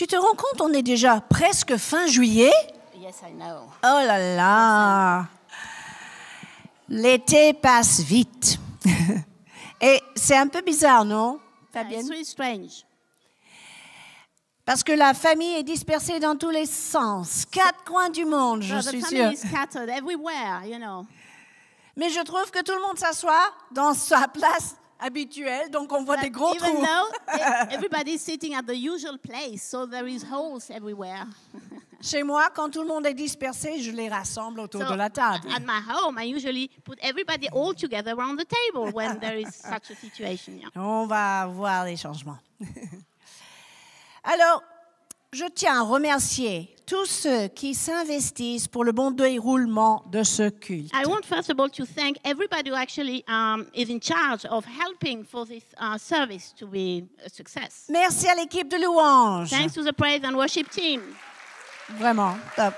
Tu te rends compte, on est déjà presque fin juillet? Yes, I know. Oh là là! L'été passe vite. Et c'est un peu bizarre, non, Fabienne? It's really strange. Parce que la famille est dispersée dans tous les sens, 4 coins du monde, je The suis family sûre. is scattered everywhere, you know. Mais je trouve que tout le monde s'assoit dans sa place habituelle, donc on voit des gros Even trous. though everybody is sitting at the usual place, so there is holes everywhere. Chez moi, quand tout le monde est dispersé, je les rassemble autour So de la table. at my home, I usually put everybody all together around the table when there is such a situation. Yeah. On va voir les changements. Alors, je tiens à remercier tous ceux qui s'investissent pour le bon déroulement de ce culte. I want first of all to thank everybody who actually is in charge of helping for this service to be a success. Merci à l'équipe de louange. Thanks to the praise and worship team. Vraiment, top.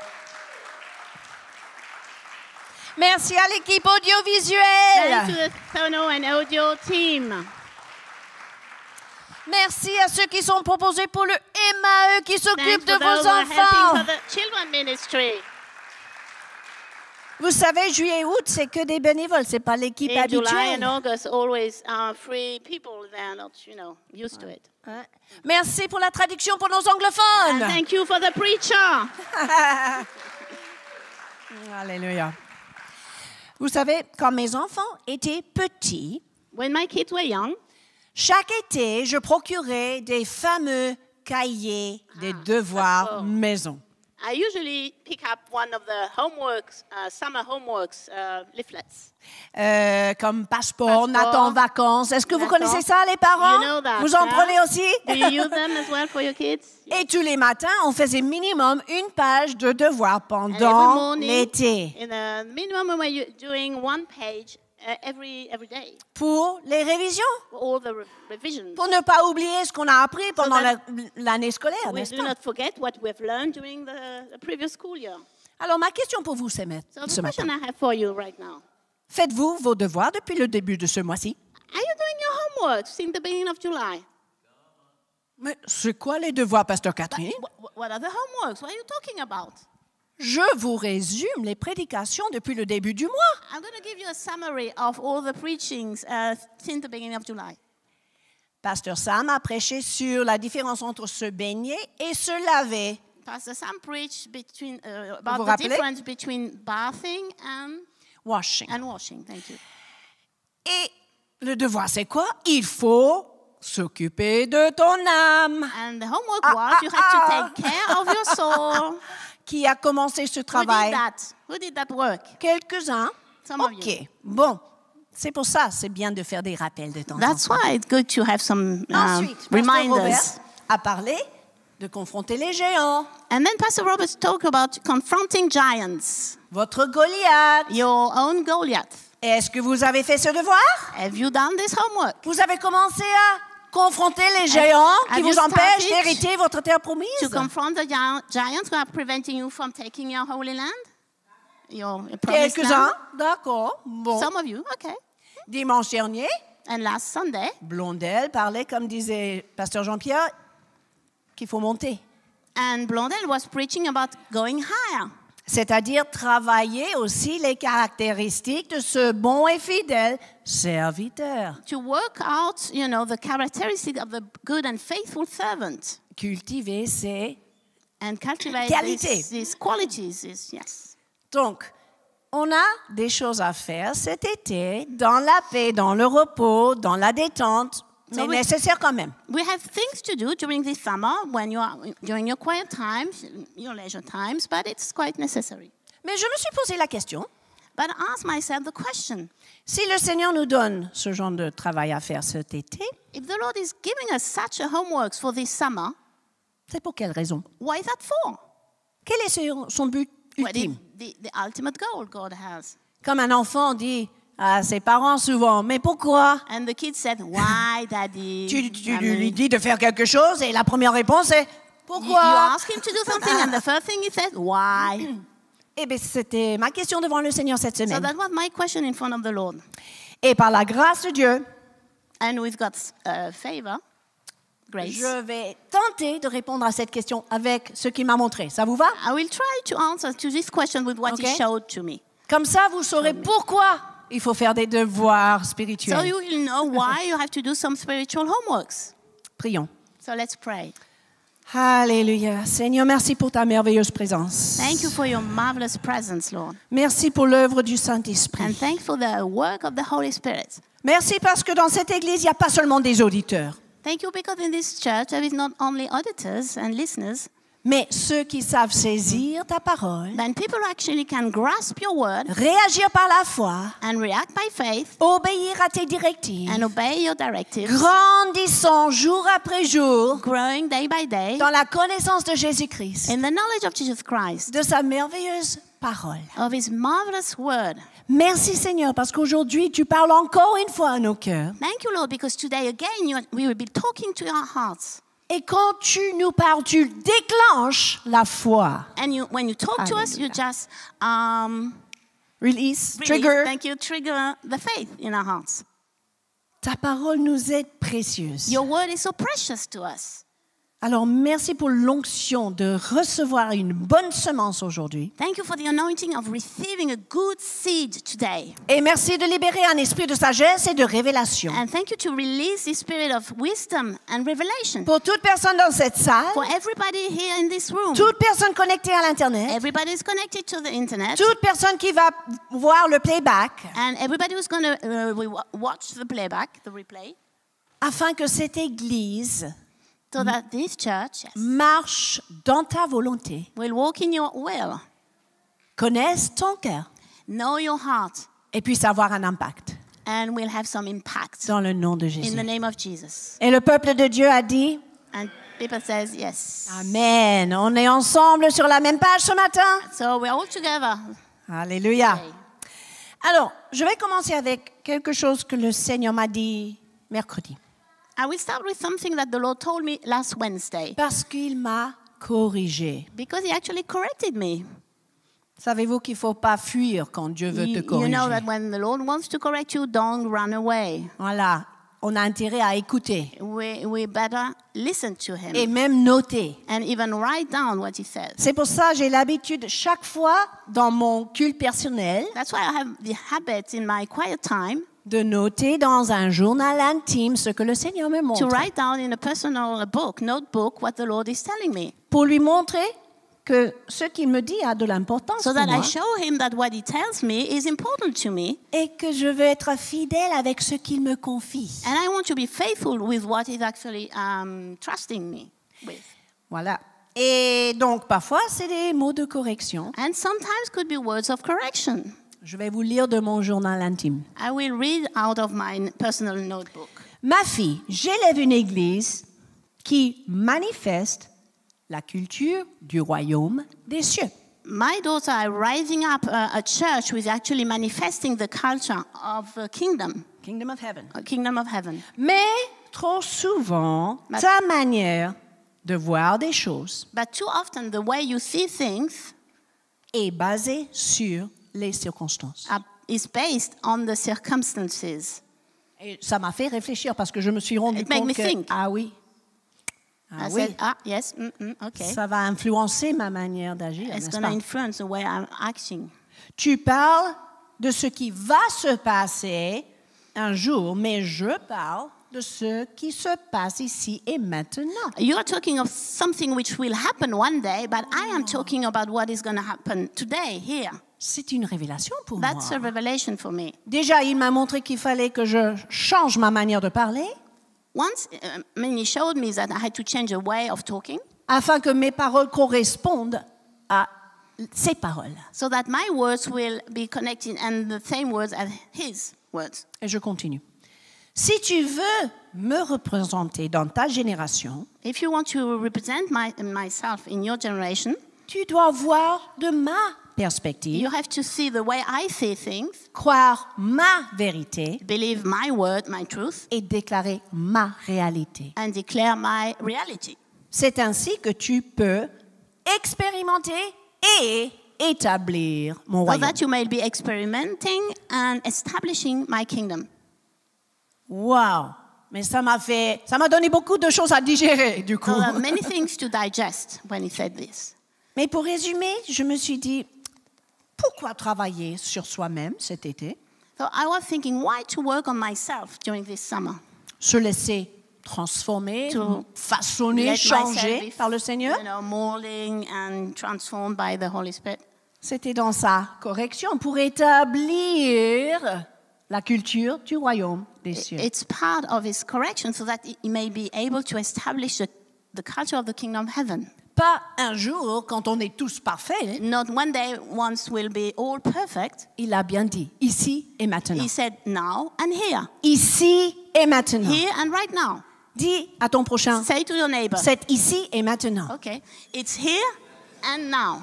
Merci à l'équipe audiovisuelle. Thanks to the sono and audio team. Merci à ceux qui sont proposés pour le MAE qui s'occupe Thanks de to those vos who are helping enfants. for the children ministry. Vous savez, juillet et août, c'est que des bénévoles, c'est pas l'équipe In July habituelle. and August, always free people. They're not, used to it. Ouais. Merci pour la traduction pour nos And anglophones. thank you for the preacher. Alléluia. Vous savez, quand mes enfants étaient petits, When my kids were young, chaque été, je procurais des fameux cahiers des devoirs d'accord. maison. I usually pick up one of the homeworks, summer homeworks leaflets. Comme passeport, Nathan vacances. Est-ce que vous Nathan. connaissez ça, les parents? You know that, Vous en huh? prenez aussi? Do you use them as well for your kids? Et tous les matins, on faisait minimum une page de devoirs And every pendant morning, l'été in a minimum, we were doing one page every day, pour les révisions, for all the revisions. pour ne pas oublier ce qu'on a appris pendant that l'année scolaire, We n'est-ce do pas? not forget what we've learned during the previous school year. Alors, ma question pour vous ce So ce the question matin, I have for you right now: faites-vous vos devoirs depuis le début de ce mois-ci? are you doing your homework since the beginning of July? Mais c'est quoi les devoirs, Pasteur Catherine? What are the homeworks? What are you talking about? Je vous résume les prédications depuis le début du mois. I'm going to give you a summary of all the preachings since the beginning of July. Pasteur Sam a prêché sur la différence entre se baigner et se laver. Pastor Sam preached Vous about vous the rappelez? difference between bathing Washing. and washing. Thank you. Et le devoir, c'est quoi? Il faut s'occuper de ton âme. And the homework was you had to take care of your soul. Qui a commencé ce Who did travail? that? Who did that work? Quelques-uns. Some of OK. you. Bon. C'est pour ça, c'est bien de faire des rappels de temps en That's temps. why it's good to have some Ensuite, Pasteur reminders. Robert a parlé de confronter les géants. And then Pastor Roberts talked about confronting giants, Votre Goliath. your own Goliath. Est-ce que vous avez fait ce devoir? Have you done this homework? Vous avez commencé à confronter les géants qui have vous you empêchent started d'hériter votre terre promise? To confront the giants who are preventing you from taking your holy land? Your promised Quelques-uns, land? d'accord. Bon. Some of you, okay. Dimanche dernier, And last Sunday, Blondel parlait, comme disait Pasteur Jean-Pierre, qu'il faut monter. and Blondel was preaching about going higher. C'est-à-dire travailler aussi les caractéristiques de ce bon et fidèle serviteur. To work out, the characteristics of the good and faithful servant. Cultiver ses... And cultivate Qualité. these qualities, yes. Donc, on a des choses à faire cet été, dans la paix, dans le repos, dans la détente, mais nécessaire quand même. We have things to do during this summer when you are during your quiet times, your leisure times, but it's quite necessary. Mais je me suis posé la question, But I ask myself the question, si le Seigneur nous donne ce genre de travail à faire cet été, if the Lord is giving us such a homework for this summer, c'est pour quelle raison? what is that for? Quel est son but What is ultime? the ultimate goal God has? Comme un enfant dit à ses parents souvent, mais pourquoi? And the kid said, why, Daddy? Tu I lui mean, dis de faire quelque chose et la première réponse est you pourquoi? ask him to do something, and the first thing he says, why? Eh bien, c'était ma question devant le Seigneur cette So semaine. that was my question in front of the Lord. Et par la grâce de Dieu, And with God's favor, grace, je vais tenter tenter de répondre à cette question avec ce qu'il m'a montré. Ça vous va? I will try to answer to this question with what Okay. he showed to me. Comme ça, vous saurez pourquoi il faut faire des devoirs So spirituels. you will know why you have to do some spiritual homeworks. Prions. So let's pray. Alléluia. Seigneur, merci pour ta merveilleuse présence. Thank you for your marvelous presence, Lord. Merci pour l'œuvre du And Saint-Esprit. thank you for the work of the Holy Spirit. Merci parce que dans cette église, il n'y a pas seulement des auditeurs, Thank you because in this church there is not only auditors and listeners, mais ceux qui savent saisir ta parole, but people who actually can grasp your word réagir par la foi, and react by faith obéir à tes directives, and obey your directives, grandissant jour après jour growing day by day dans la connaissance de Jésus-Christ, in the knowledge of Jesus Christ, de sa merveilleuse parole. of his marvelous word. Merci Seigneur, parce qu'aujourd'hui, tu parles encore une fois à nos cœurs. Thank you, Lord, because today again we will be talking to our hearts. Et quand tu nous parles, tu déclenches la foi. And when you talk to us, you just Release, really, trigger. thank you, trigger the faith in our hearts. Ta parole nous est précieuse. Your word is so precious to us. Alors, merci pour l'onction de recevoir une bonne semence aujourd'hui. Thank you for the anointing of receiving a good seed today. Et merci de libérer un esprit de sagesse et de révélation. And thank you to release the spirit of wisdom and revelation Pour toute personne dans cette salle, for everybody here in this room. toute personne connectée à l'Internet, Everybody is connected to the internet. toute personne qui va voir le playback, And everybody who's going to watch the playback, the replay, afin que cette église so that this church marche dans ta volonté, will walk in your will, connaisse ton cœur know your heart, et puisse avoir un impact and will have some impact dans le nom de in Jésus. the name of Jesus. Et le peuple de Dieu a dit And people says yes. Amen. On est ensemble sur la même page ce matin. So we're all together. Alléluia. today. Alors, je vais commencer avec quelque chose que le Seigneur m'a dit mercredi. I will start with something that the Lord told me last Wednesday, Parce qu'il m'a corrigé. because He actually corrected me. Savez-vous qu'il ne faut pas fuir quand Dieu veut te You corriger? know that when the Lord wants to correct you, don't run away. Voilà. On a intérêt à écouter We better listen to Him et même noter. and even write down what He says. C'est pour ça que j'ai l'habitude, chaque fois dans mon culte personnel, That's why I have the habit in my quiet time de noter dans un journal intime ce que le Seigneur me to montre. write down in a personal notebook, what the Lord is telling me, Pour lui montrer que ce qu'il me dit a de l'importance so pour that I moi show Him that what He tells me is important to me, et que je veux être fidèle avec ce qu'il me confie. and I want to be faithful with what He's actually trusting me with. Voilà. Et donc, parfois, c'est des mots de correction. And sometimes could be words of correction. Je vais vous lire de mon journal intime. I will read out of my personal notebook. Ma fille, j'élève une église qui manifeste la culture du royaume des cieux. My daughter are rising up a church with actually manifesting the culture of the kingdom, Kingdom of heaven. kingdom of heaven. Mais trop souvent, ta manière de voir des choses But too often the way you see things est basée sur les circonstances. is based on the circumstances. Et ça m'a fait réfléchir parce que je me suis rendu It made compte me que think. ah oui, I said, yes, okay. ça va influencer ma manière d'agir, It's n'est-ce going to pas? influence the way I'm acting. Tu parles de ce qui va se passer un jour, mais je parle de ce qui se passe ici et maintenant. You are talking of something which will happen one day, but I am talking about what is going to happen today, here. C'est une révélation pour That's a moi. revelation for me. Déjà, il m'a montré qu'il fallait que je change ma manière de parler Once, he showed me that I had to change a way of talking afin que mes paroles correspondent à ses paroles. so that my words will be connected and the same words as his words. Et je continue. Si tu veux me représenter dans ta génération, If you want to represent myself in your generation, tu dois voir de ma perspective, you have to see the way I see things, croire ma vérité believe my word, my truth, et déclarer ma réalité. and declare my reality. C'est ainsi que tu peux expérimenter et établir mon So royaume. that you may be experimenting and establishing my kingdom. Wow! Mais ça m'a donné beaucoup de choses à digérer, du coup. So there are many things to digest when he said this. Mais pour résumer, je me suis dit, pourquoi travailler sur soi-même cet été? So I was thinking, why to work on myself during this summer? Se laisser transformer, To façonner, Let changer myself be, par le Seigneur. molding and transformed by the Holy Spirit. C'était dans sa correction pour établir la culture du royaume des cieux. It's part of his correction so that he may be able to establish the culture of the kingdom of heaven. Pas un jour, quand on est tous parfaits, Not one day once we'll be all perfect. il a bien dit, ici et maintenant. He said now and here. Ici et maintenant. Here and right now. Dis à ton prochain, Say to your neighbor. c'est ici et maintenant. Okay. It's here and now.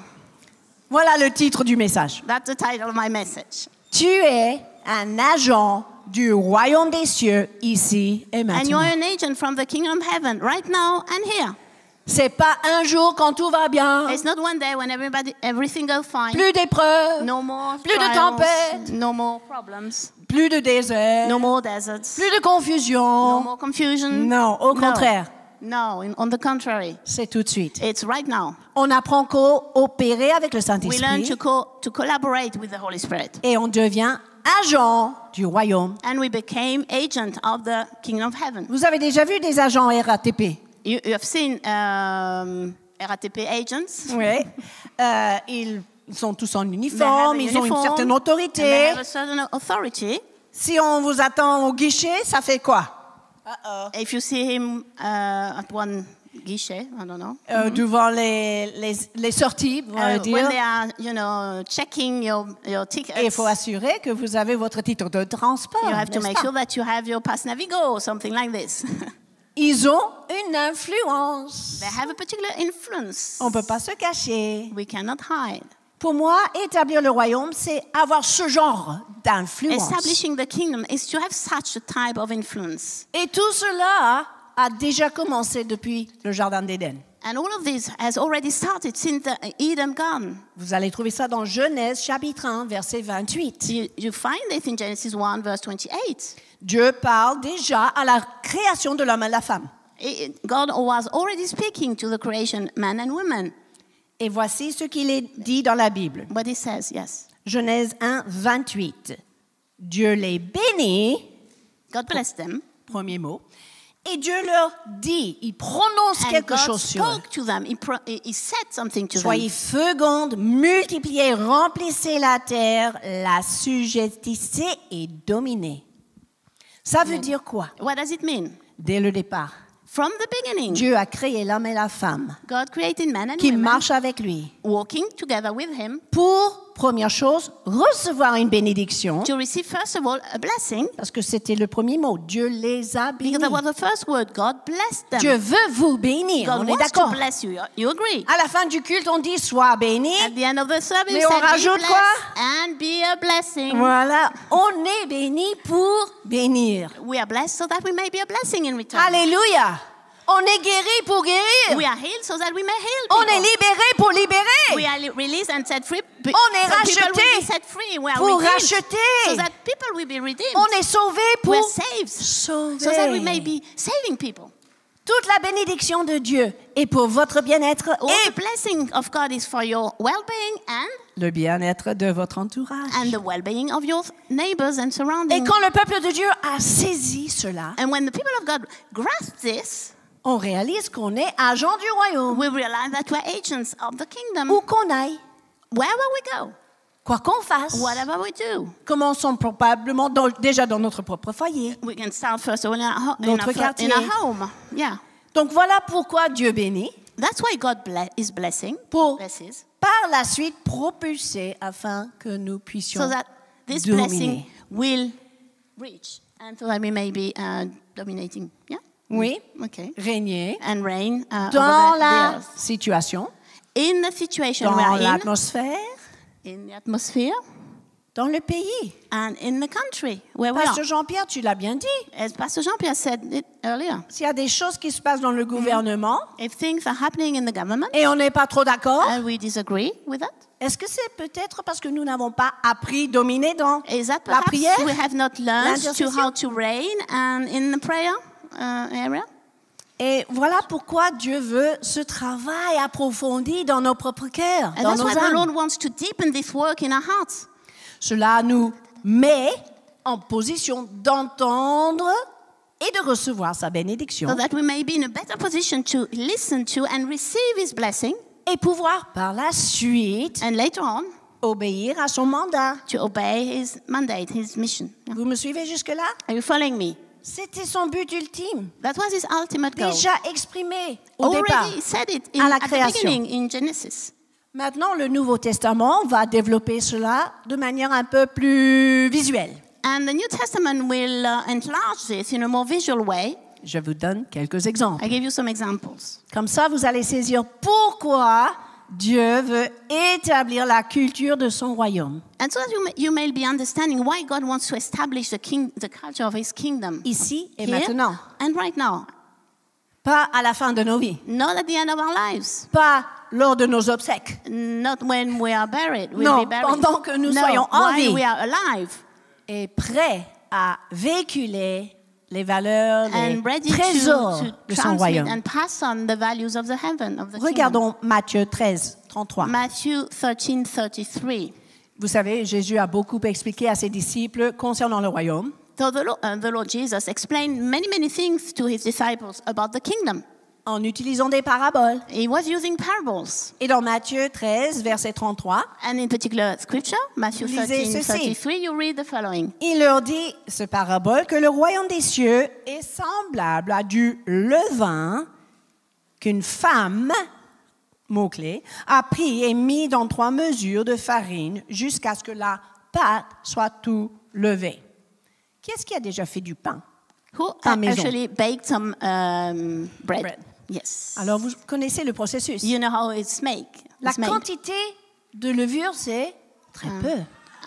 Voilà le titre du message. That's the title of my message. Tu es un agent du royaume des cieux, ici et And maintenant. you're an agent from the kingdom of heaven right now and here. C'est pas un jour quand tout va bien, It's not one day when everything goes fine. plus d'épreuves, No more plus de trials, tempêtes. no more problems, plus de désert, no more deserts, plus de no confusion. more confusion. Non, au contraire, No, on the contrary. c'est tout de suite. It's right now. On apprend qu'à coopérer avec le We learn Saint-Esprit to collaborate with the Holy Spirit. et on devient agent du royaume. And we became agent of the kingdom of heaven. Vous avez déjà vu des agents RATP? You have seen RATP agents. Oui. Ils sont tous en They have uniforme, a ils ont une uniform, certaine and autorité. they have a certain authority. Si on vous attend au guichet, ça fait quoi? If you see him at one guichet, I don't know. Devant les sorties, on va dire. When they are, checking your tickets, Et il faut assurer que vous avez votre titre de transport. you have to n'est-ce make pas? sure that you have your Pass Navigo or something like this. Ils ont une influence. They have a particular influence. On ne peut pas se cacher. We cannot hide. Pour moi, établir le royaume, c'est avoir ce genre d'influence. Establishing the kingdom is to have such a type of influence. Et tout cela a déjà commencé depuis le Jardin d'Éden. And all of this has already started since the Eden Garden. Vous allez trouver ça dans Genèse chapitre 1, verset 28. You find this in Genesis 1, verse 28. Dieu parle déjà à la création de l'homme et de la femme. God was already speaking to the creation, man and woman. Et voici ce qu'il est dit dans la Bible. But he says, yes, Genèse 1, 28. Dieu les bénit, God blessed them. premier mot, et Dieu leur dit, il prononce And quelque God chose sur eux. spoke to them. He said something to Soyez them. fécondes, multipliez, remplissez la terre, la sujettissez et dominez. Ça veut dire quoi? What does it mean? Dès le départ, From the beginning, Dieu a créé l'homme et la femme God created man and qui woman marchent avec lui walking together with him pour, première chose, recevoir une bénédiction, to receive, first of all, a blessing. parce que c'était le premier mot. Dieu les a bénis. Because that was the first word. God blessed them. Dieu veut vous bénir, God on est wants to d'accord. bless you. You agree? À la fin du culte, on dit sois béni. At the end of the service, Mais on said, be rajoute blessed quoi? and be a blessing. Voilà, on est béni pour bénir. We are blessed so that we may be a blessing in return. Alléluia. On est guéri pour guérir. We are healed so that we may heal On people. est libéré pour libérer. We are released and set free. On est so people racheté will be set free. We are pour redeemed racheter. so that people will be redeemed. On est sauvé pour We are saved so that we may sauver. be saving people. Toute la bénédiction de Dieu est pour votre bien-être All et the blessing of God is for your well-being le bien-être de votre entourage. and the well-being of your neighbors and Et surroundings. quand le peuple de Dieu a saisi cela, And when the people of God grasp this, on réalise qu'on est agent du royaume. we realize that we're agents of the kingdom. Où qu'on aille, Wherever we go, quoi qu'on fasse, whatever we do, commençons probablement déjà dans notre propre foyer. we can start first of all Notre in quartier. our home. Yeah. Donc voilà pourquoi Dieu bénit, That's why God is blessing, pour blesses, par la suite propulser afin que nous puissions so that this dominer. blessing will reach and so that we may be dominating. Yeah? Oui, Okay. régner And reign dans over the la earth. situation, In the situation we dans are l'atmosphère, in the atmosphere, dans le pays. and in the country where we Pasteur are. Jean-Pierre, tu l'as bien dit. As Pastor Jean-Pierre said it earlier, S'il y a des choses qui se passent dans le gouvernement if things are happening in the government et on n'est pas trop d'accord, and we disagree with that, est-ce que c'est peut-être parce que nous n'avons pas appris à dominer dans is that la perhaps prière? we have not learned to L'intercession? how to reign and in the prayer? area. Et voilà pourquoi Dieu veut ce travail approfondi dans nos propres cœurs, And dans that's nos why the âmes. Lord wants to deepen this work in our hearts. Cela nous met en position d'entendre et de recevoir sa bénédiction So that we may be in a better position to listen to and receive His blessing, et pouvoir par la suite and later on, obéir à son mandat. to obey His mandate, His mission. Yeah. Vous me suivez jusque-là? Are you following me? C'était son but ultime, That was His ultimate goal. déjà exprimé au départ. Already He said it à la at the création. beginning in Genesis. Maintenant, le Nouveau Testament va développer cela de manière un peu plus visuelle. And the New Testament will enlarge this in a more visual way. Je vous donne quelques exemples. I give you some examples. Comme ça, vous allez saisir pourquoi Dieu veut établir la culture de son royaume. And so that you may be understanding why God wants to establish the culture of His kingdom. Ici et Here maintenant. and right now. Pas à la fin de nos vies. Not at the end of our lives. Pas lors de nos obsèques. Not when we are buried. We'll Non, be buried. pendant que nous No, soyons en vie. while we are alive. Et prêt à véhiculer les valeurs, les And ready trésors to de son transmit royaume. and pass on the values of the heaven, of the kingdom. Regardons Matthieu 13, 33. Matthew 13:33. Vous savez, Jésus a beaucoup expliqué à ses disciples concernant le royaume. So the Lord Jesus explained many things to His disciples about the kingdom. En utilisant des paraboles. He was using parables. Et dans Matthieu 13, verset 33, And in particular scripture, Matthew Lisez ceci. 13:33, you read the following. il leur dit, ce parabole, que le royaume des cieux est semblable à du levain qu'une femme, mot-clé, a pris et mis dans 3 mesures de farine jusqu'à ce que la pâte soit tout levée. Qui est-ce qui a déjà fait du pain? Who À maison. actually baked some bread? Bread. Yes. Alors, vous connaissez le processus. You know how it's made. La It's made. quantité de levure, c'est très peu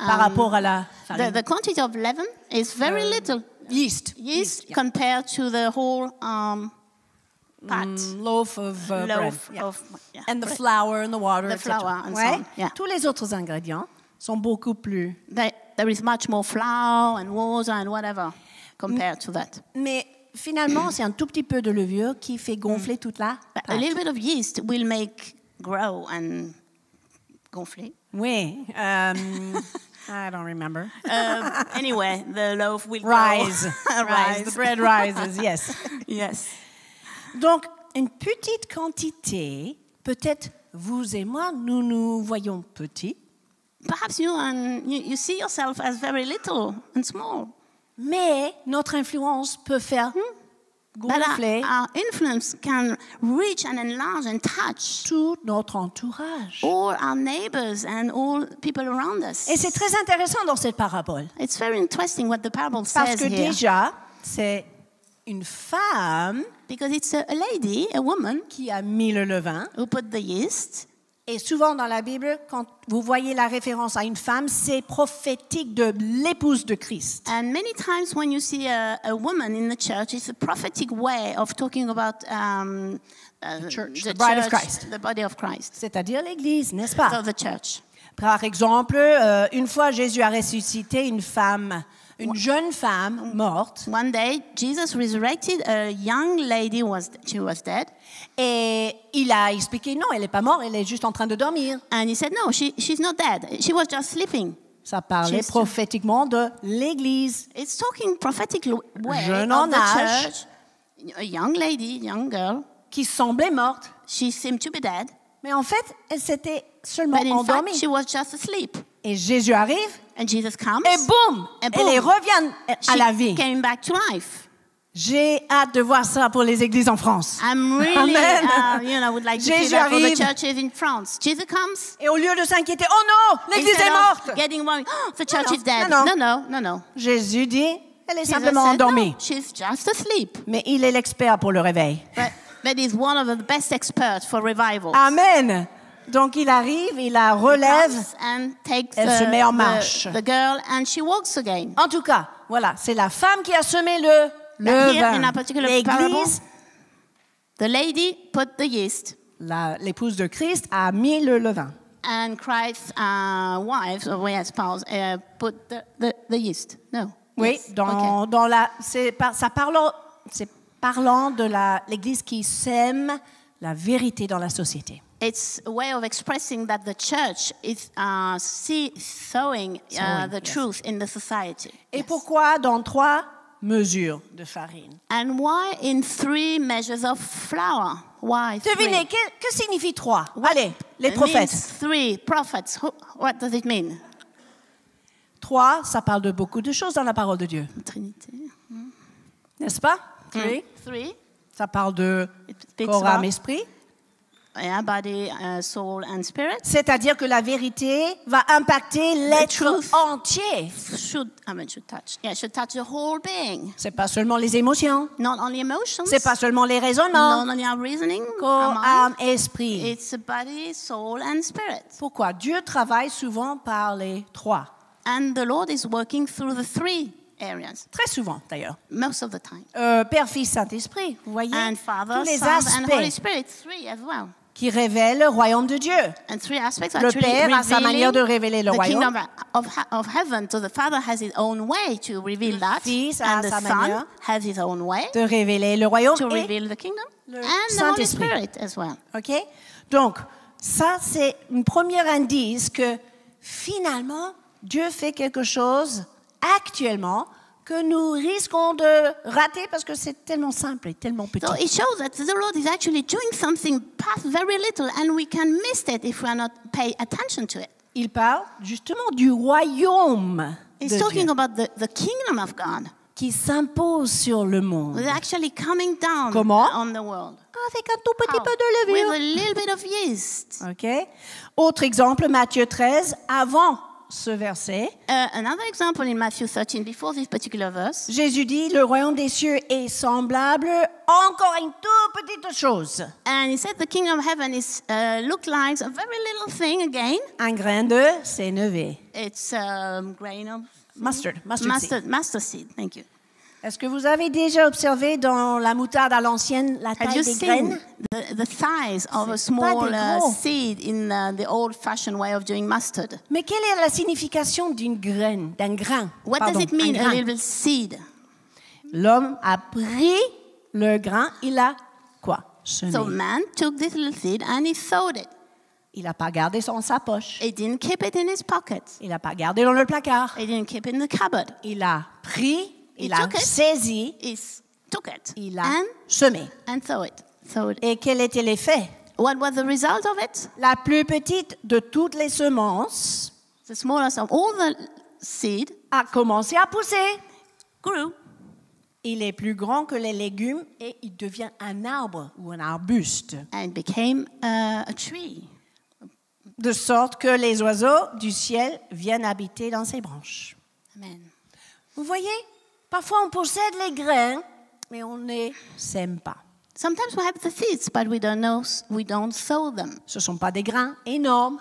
par rapport à la farine. The quantity of leaven is very little. Yeast. Yeast yeah. compared to the whole pat. Loaf of bread. Loaf Yeah. of yeah, And the bread. flour and the water, The etc. flour and so Ouais. on, yeah. Tous les autres ingrédients sont beaucoup plus... There is much more flour and water and whatever compared to that. Mais finalement, c'est un tout petit peu de levure qui fait gonfler toute la A pâte. little bit of yeast will make grow and gonfler. Oui. I don't remember. Anyway, the loaf will Rise. grow. Rise. The bread rises, yes. Yes. Donc, une petite quantité, peut-être vous et moi, nous nous voyons petits, Perhaps you see yourself as very little and small. mais notre influence peut faire But gonfler our influence can reach and enlarge and touch tout notre entourage. all our neighbors and all people around us. Et c'est très intéressant dans cette parabole, It's very interesting what the parable parce says que here. déjà, c'est une femme Because it's a lady, a woman, qui a mis le levain. who put the yeast. Et souvent dans la Bible, quand vous voyez la référence à une femme, c'est prophétique de l'épouse de Christ. And many times when you see a woman in the church, it's a prophetic way of talking about church, the bride of Christ. the body of Christ. C'est-à-dire l'Église, n'est-ce So pas? the church. Par exemple, une fois Jésus a ressuscité une femme, une jeune femme morte, One day, Jesus resurrected a young lady. She was dead. et il a expliqué non, elle n'est pas morte, elle est juste en train de dormir. And he said, no, she's not dead. She was just sleeping. Ça parlait Just- prophétiquement de l'Église. It's talking prophetic way Jeune of en the âge. church. A young lady, young girl. Qui semblait morte, She seemed to be dead. mais en fait, elle s'était seulement But in endormie. fact, she was just asleep. Et Jésus arrive, And Jesus comes. et boum, And elle boom, revient à she la vie. came back to life. J'ai hâte de voir ça pour les églises en France. I'm really, Amen. would like to see Jésus that for the arrive. churches in France. Jesus comes. Et au lieu de s'inquiéter, oh non, l'église Instead est of morte. getting worried, oh, the church non, is dead. non, No. Jésus dit, elle est Jesus simplement said, endormie. no, she's just asleep. Mais il est l'expert pour le réveil. But he's one of the best experts for revival. Amen. Donc il arrive, il la relève. Comes and takes Elle se met en marche. the girl and she walks again. En tout cas, voilà, c'est la femme qui a semé le But here, in levain. a particular parable, L'église, the lady put the yeast, l'épouse de Christ, a mis le levain. and Christ's wife, or spouse, put the yeast. No. Oui, Yes. Okay. dans la, c'est parlant de l'Église qui sème la vérité dans la société. It's a way of expressing that the church is sowing the truth in the society. Et pourquoi dans 3 mesures de farine? And why in 3 measures of flour? Why 3? Devinez, que signifie 3? Allez, les It prophètes. means 3 prophets. What does it mean? 3, ça parle de beaucoup de choses dans la parole de Dieu. Trinité. N'est-ce pas? 3, 3. ça parle de It speaks corps, âme, about esprit. body, soul, and spirit. C'est-à-dire que la vérité va impacter l'être truth. entier. Should touch. Yeah, should touch the whole being. C'est pas seulement les émotions. Not only emotions. C'est pas seulement les raisonnements. Not only our reasoning. Corps, our âme, mind. esprit. It's the body, soul, and spirit. Pourquoi? Dieu travaille souvent par les 3. And the Lord is working through the 3 areas. Très souvent, d'ailleurs. Most of the time. Père, Fils, Saint-Esprit. Vous voyez? And Father, tous les Son, and Holy aspects Spirit. 3 as well. qui révèlent le royaume de Dieu. And 3 aspects Le actually Père a sa manière de revealing révéler le the royaume. kingdom of heaven. So the Father has his own way to reveal that. Fils a And the sa Son manière has his own way De révéler le royaume to et reveal the kingdom. le And the Holy Saint-Esprit. Spirit as well. OK? Donc, ça, c'est un premier indice que finalement, Dieu fait quelque chose actuellement que nous risquons de rater parce que c'est tellement simple et tellement petit. So it shows that the Lord is actually doing something past very little, and we can miss it if we are not pay attention to it. Il parle justement du royaume He's de talking Dieu about the kingdom of God. qui s'impose sur le monde It's actually coming down Comment? on the world. avec un tout petit How? peu de With levure. a little bit of yeast. OK? Autre exemple, Matthieu 13, avant ce verset, Another example in Matthew 13, before this particular verse, Jésus dit, le royaume des cieux est semblable encore une toute petite chose. and he said the kingdom of heaven is look like a very little thing again. Un grain de sénévé. It's grain of Mustard seed. mustard seed. Thank you. Est-ce que vous avez déjà observé dans la moutarde à l'ancienne la Have taille you des seen graines? the size of a C'est pas small des gros. seed in the old-fashioned way of doing mustard? Mais quelle est la signification d'une graine, d'un grain? What Pardon, does it mean, un a grain. little seed? L'homme a pris le grain, il a quoi? Semé. So man took this little seed and he sowed it. Il n'a pas gardé ça dans sa poche. He didn't keep it in his pocket. Il n'a pas gardé dans le placard. He didn't keep it in the cupboard. Il a pris, He il a took it. saisi, He took it il a semé. and sowed it. Et quel était l'effet? What was the result of it? La plus petite de toutes les semences The smallest of all the seed a commencé à pousser. grew. Il est plus grand que les légumes et il devient un arbre ou un arbuste. And became a tree. De sorte que les oiseaux du ciel viennent habiter dans ses branches. Amen. Vous voyez, parfois on possède les grains, mais on ne les sème pas. Sometimes we have the seeds, but we don't sow them. Ce ne sont pas des grains énormes,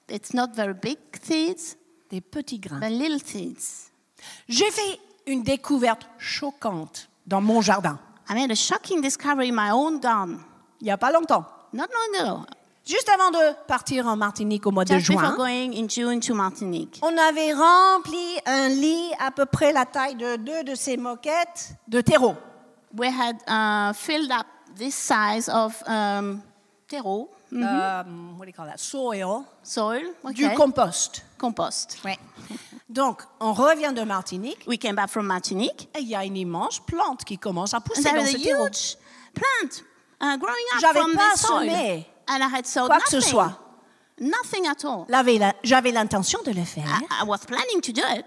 It's not very big seeds, des petits grains. but little seeds. J'ai fait une découverte choquante dans mon jardin, I made a shocking discovery in my own garden il n'y a pas longtemps. not long ago, Juste avant de partir en Martinique au mois de just before juin, going in June to Martinique. on avait rempli un lit à peu près la taille de 2 de ces moquettes de terreau. We had filled up this size of terreau, What do you call that? Soil, soil, du okay, compost. compost. Ouais. Donc, on revient de Martinique We came back from Martinique, et il y a une immense plante qui commence à and pousser there dans is ce a terreau. huge plant growing up J'avais from pas the soil. semé And I had sowed quoi que ce nothing. soit. Nothing at all. J'avais l'intention de le faire, I was planning to do it.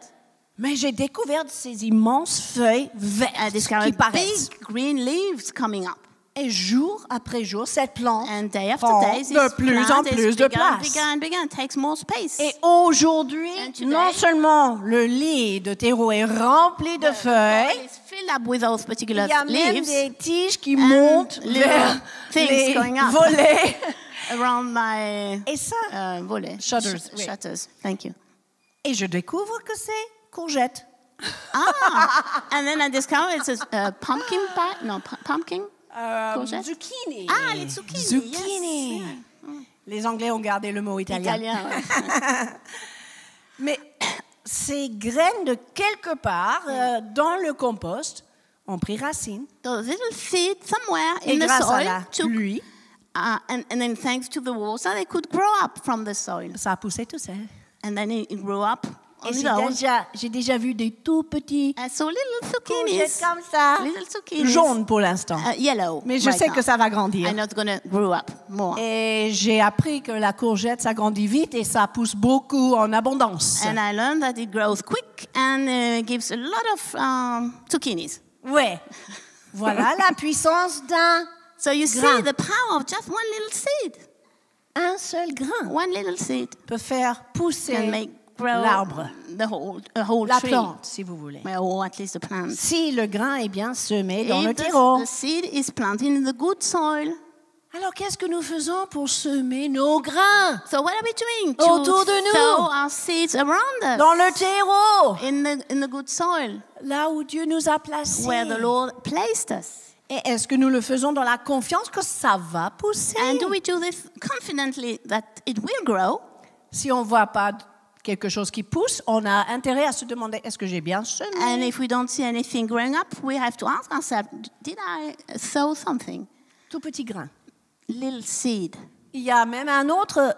mais j'ai découvert ces immenses feuilles I vertes qui discovered paraissent. big green leaves coming up. Et jour après jour, cette plante And day after prend day, this de plus en plant is plus de bigger and place. bigger and bigger and takes more space. Et aujourd'hui, And today- non seulement le lit de terreau est rempli de Soil feuilles, is filled up with those particular il y a même leaves des tiges qui montent little vers things les going up. volets. around my Et ça, volet. Shutters, oui. Shutters. Thank you. et je découvre que c'est courgette. And then I discovered it's a pumpkin pie. No, pumpkin. Courgette? Zucchini. Ah, les zucchini. Zucchini. Yes. Les Anglais ont gardé le mot italien. Italien. Ouais. Mais ces graines de quelque part dans le compost ont pris racine. those little seeds somewhere Et in the grâce à soil la took, pluie, and then thanks to the water, they could grow up from the soil. ça a poussé tout seul. And then it grew up on Et its own. j'ai déjà vu des tout petits I saw little courgettes zucchinis, comme ça, little zucchinis, jaunes pour l'instant. yellow. Mais je right sais now. que ça va grandir. I know it's going to grow up more. Et j'ai appris que la courgette, ça grandit vite et ça pousse beaucoup en abondance. And I learned that it grows quick and gives a lot of zucchinis. Ouais. Voilà la puissance d'un So you see Grain. the power of just one little seed. un seul grain One little seed peut faire can pousser make grow l'arbre, a whole la tree. plante, si vous voulez. Or at least the plant. Si le grain est bien semé dans If le the terreau. seed is planted in the good soil. Alors qu'est-ce que nous faisons pour semer nos grains So what are we doing Autour to de nous. sow our seeds around us dans le terreau, in the good soil là où Dieu nous a placés? where the Lord placed us? Et est-ce que nous le faisons dans la confiance que ça va pousser? And do we do this confidently that it will grow? Si on ne voit pas quelque chose qui pousse, on a intérêt à se demander, est-ce que j'ai bien semé? And if we don't see anything growing up, we have to ask ourselves, did I sow something? Tout petit grain. Little seed. Il y a même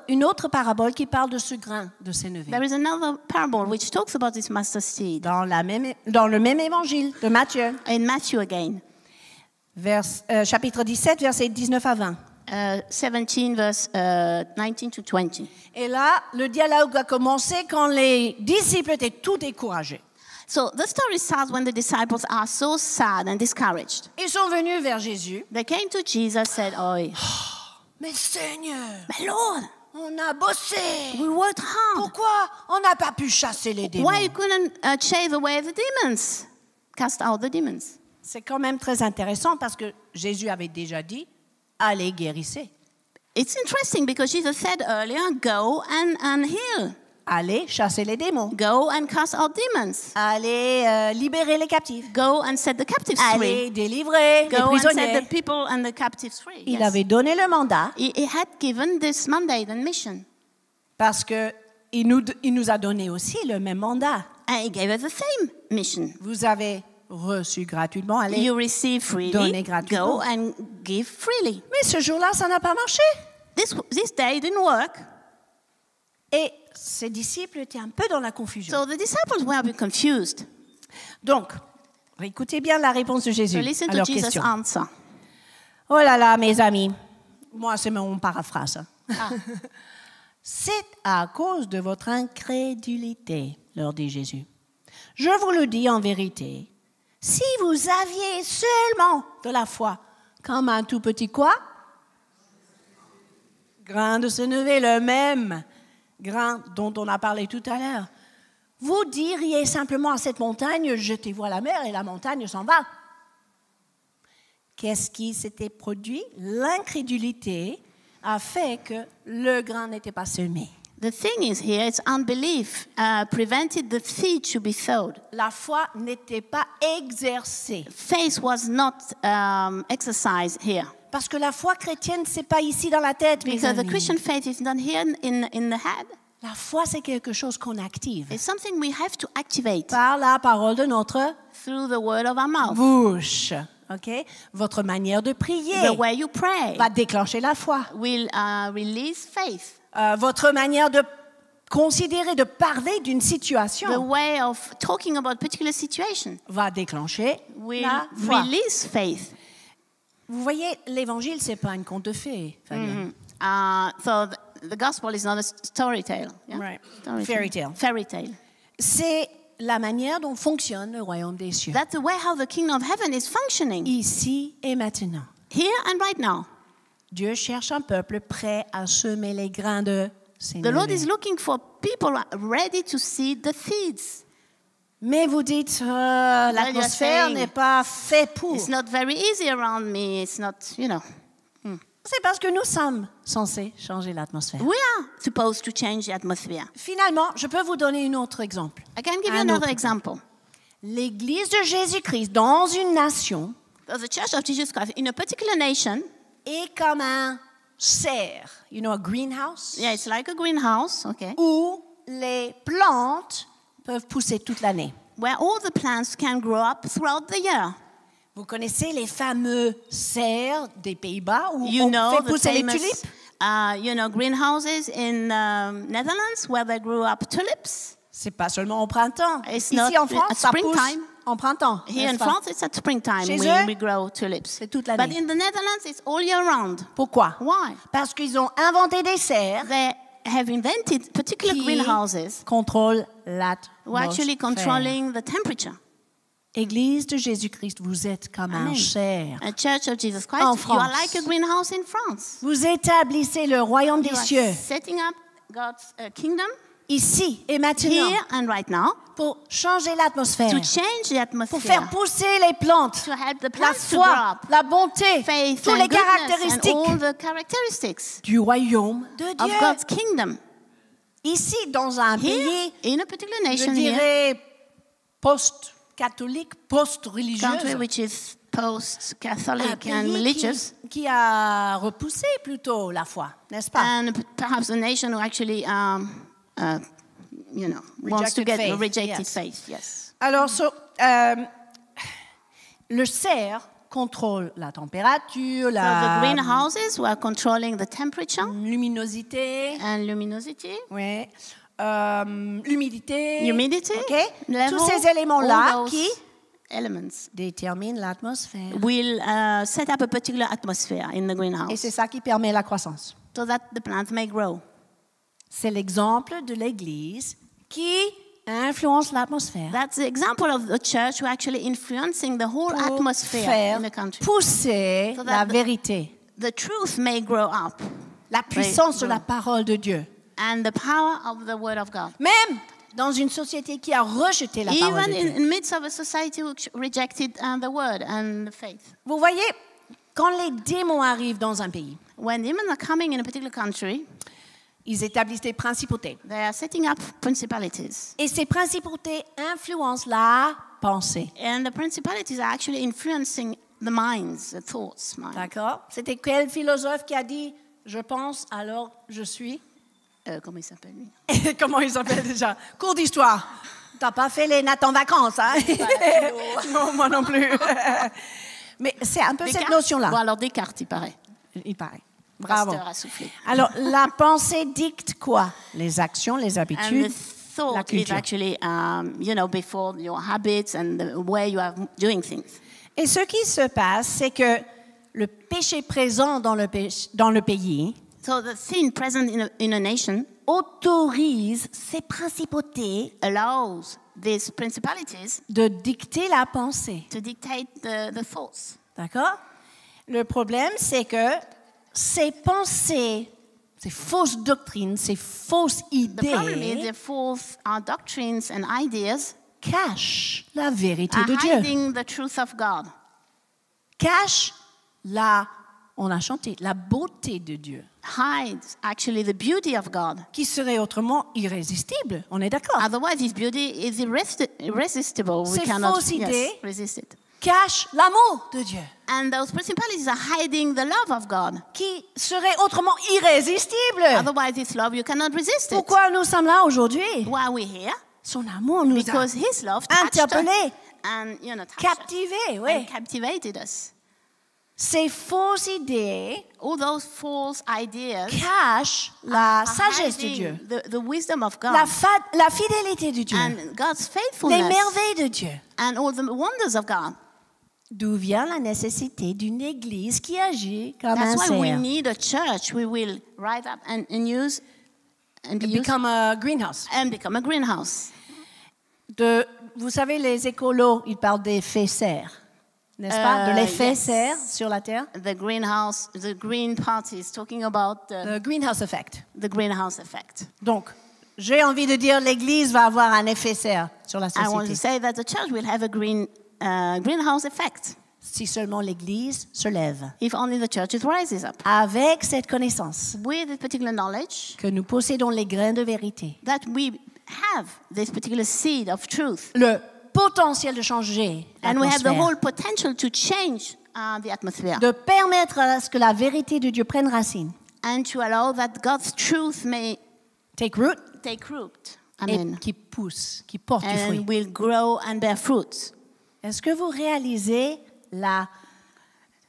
une autre parabole qui parle de ce grain de sénévé. There is another parable which talks about this mustard seed Dans le même évangile de Matthieu, in Matthew again, chapitre 17, versets 19 à 20. 17 verse 19 to 20. Et là, le dialogue a commencé quand les disciples étaient tout découragés. So the story starts when the disciples are so sad and discouraged. Ils sont venus vers Jésus. They came to Jesus and said, "Oi, Mais Seigneur, my Lord, on a bossé. we worked hard. Pourquoi on n'a pas pu chasser les démons? Why you couldn't chase away the demons, cast out the demons?" C'est quand même très intéressant parce que Jésus avait déjà dit, allez guérissez. It's interesting because Jesus said earlier, "Go and heal. Allez chasser les démons. Go and cast out demons. Allez libérer les captifs. Go and set the captives Allez free. délivrer les Go and set prisonniers. the people and the captives free." Il Yes. avait donné le mandat He had given this mandate and mission, parce que il nous a donné aussi le même mandat. and he gave us the same mission. Vous avez reçu gratuitement, allez. You receive freely, Donnez gratuitement. go and give freely. Mais ce jour-là, ça n'a pas marché. This day didn't work, Et ses disciples étaient un peu dans la confusion. so the disciples were a bit confused. Donc, écoutez bien la réponse de Jésus So listen à to leur Jesus' question. answer. Oh là là, mes amis. Moi, c'est mon paraphrase. C'est à cause de votre incrédulité, leur dit Jésus. Je vous le dis en vérité. Si vous aviez seulement de la foi, comme un tout petit quoi? Grain de sénévé, le même grain dont on a parlé tout à l'heure. Vous diriez simplement à cette montagne, jetez-vous à la mer et la montagne s'en va. Qu'est-ce qui s'était produit? L'incrédulité a fait que le grain n'était pas semé. The thing is here, it's unbelief prevented the seed to be sowed. La foi n'était pas exercée. Faith was not exercised here. Parce que la foi chrétienne, c'est pas ici dans la tête, mes Because the amis. Christian faith is not here in the head. La foi, c'est quelque chose qu'on active It's something we have to activate par la parole de notre through the word of our mouth. bouche. Ok? Votre manière de prier The way you pray va déclencher la foi. will release faith. Votre manière de considérer, de parler d'une The situation way of talking about particular situation va déclencher will la foi. release faith. Vous voyez, l'évangile, c'est pas un conte de fées, Fabienne. So the gospel is not a story tale. Yeah? Right. Story Fairy tale. Fairy tale. C'est la manière dont fonctionne le royaume des cieux. That's the way how the kingdom of heaven is functioning. Ici et maintenant. Here and right now. Dieu cherche un peuple prêt à semer les grains de The Lord is sénévé. looking for people ready to seed the seeds. Mais vous dites, l'atmosphère saying, n'est pas faite pour. It's not very easy around me. It's not, you know. C'est parce que nous sommes censés changer l'atmosphère. We are supposed to change the atmosphere. Finalement, je peux vous donner un autre exemple. I can give you Un another autre. example. L'Église de Jésus-Christ dans une nation There's a church of Jesus Christ in a particular nation. est comme un serre, you know, a greenhouse, Yeah, it's like a greenhouse, okay, où les plantes peuvent pousser toute l'année. where all the plants can grow up throughout the year. Vous connaissez les fameux serres des Pays-Bas où You on know fait the pousser les famous, tulipes? greenhouses in Netherlands where they grew up tulips. C'est pas seulement au printemps. It's Ici not en France, at ça pousse springtime. en printemps. Here n'est-ce in pas? France, it's at springtime Chez when eux, we grow tulips. c'est toute But l'année. in the Netherlands, it's all year round. Pourquoi? Why? Parce qu'ils ont inventé des serres They have invented particular qui greenhouses contrôlent who are actually l'atmosphère. controlling the temperature. Église de Jésus-Christ, vous êtes comme un Amen. serre. A Church of Jesus Christ, En you are France. like a greenhouse in France. Vous établissez le royaume You des are cieux setting up God's kingdom ici et maintenant here and right now pour changer l'atmosphère, to change the pour faire atmosphere, pousser les plantes, to help the la plants to grow foi, up, la bonté, faith toutes les and goodness and caractéristiques all the characteristics du royaume de of Dieu. God's kingdom. Ici, dans un Here, pays, in a particular je nation here, dirais, post-catholique, country post-religieuse, which is un post-Catholic and pays religious, qui a repoussé plutôt la foi, n'est-ce pas? and perhaps a nation who actually, wants to Rejected get faith, rejected yes. faith. Yes. Alors, le cerf contrôle la température, So the la greenhouses were controlling the temperature luminosité, and luminosity, ouais, l'humidité, humidity, ok? level, Tous ces éléments-là all those qui elements déterminent l'atmosphère. will set up a particular atmosphere in the Et greenhouse c'est ça qui permet la croissance. so that the plants may grow. C'est l'exemple de l'Église qui influence l'atmosphère That's the example of the church who are actually influencing the whole pour atmosphere faire in the country. pousser So that la the- vérité, The truth may grow up la puissance de grow. la parole de Dieu. and the power of the word of God. Même dans une société qui a rejeté la parole Even de Dieu. in the midst of a society which rejected the word and the faith. Vous voyez, quand les démons arrivent dans un pays, When demons are coming in a particular country, ils établissent des principautés. they are setting up principalities. Et ces principautés influencent la pensée. And the principalities are actually influencing the minds, the thoughts. Mind. D'accord? C'était quel philosophe qui a dit « je pense, alors je suis Comment il s'appelle lui? » Comment il s'appelle déjà? Cours d'histoire. T'as pas fait les nattes en vacances, hein? Non, moi non plus. Mais c'est un peu cette Descartes? notion-là. Bon, alors Descartes, il paraît. Il paraît. Bravo. Pasteur a soufflé. Alors, la pensée dicte quoi? Les actions, les And habitudes, the la thought is culture. actually, before your habits and the way you are doing things. Et ce qui se passe, c'est que le péché présent dans le pays So the sin present in a nation autorise ces principautés allows these principalities de dicter la pensée. to dictate the thoughts. D'accord? Le problème, c'est que ces pensées, ces fausses doctrines, ces fausses The problem is idées the false doctrines and ideas cachent la vérité are de Dieu. hiding the truth of God. Cachent on a chanté, la beauté de Dieu, Hides actually the beauty of God. qui serait autrement irrésistible. On est d'accord? Otherwise, His beauty is irresistible. We Ces cannot fausses idées resist it. Cache l'amour de Dieu, And those principalities are hiding the love of God. qui serait autrement irrésistible. Otherwise, His love, you cannot resist it. Pourquoi nous sommes là aujourd'hui? Why are we here? Son amour nous Because a His love touched us interpellés, and touched us captivés. Oui. and captivated us. Ces fausses idées All those false ideas cachent la are sagesse de hiding Dieu, the wisdom of God la fidélité de Dieu, and God's les faithfulness merveilles de Dieu. and all the wonders of God. D'où vient la nécessité d'une église qui agit comme un That's why we cerf. need a church. We will rise up and use and use Become a greenhouse. and become a greenhouse. Vous savez, les écolos, ils parlent d'effet serre, n'est-ce pas? De l'effet Yes. serre sur la terre. The greenhouse, the Green Party is talking about Le greenhouse effect. the greenhouse effect. Donc, j'ai envie de dire l'église va avoir un effet serre sur la I want to société. say that the church will have a greenhouse effect Si seulement l'église se lève. if only the church rises up Avec cette connaissance with this particular knowledge que nous possédons les grains de vérité, that we have this particular seed of truth le potentiel de changer and we have the l'atmosphère, whole potential to change the atmosphere de permettre à ce que la vérité de Dieu prenne racine, and to allow that God's truth may take root, take root. et Amen. qui pousse, qui porte du fruit. And will grow and bear fruit. Est-ce que vous réalisez la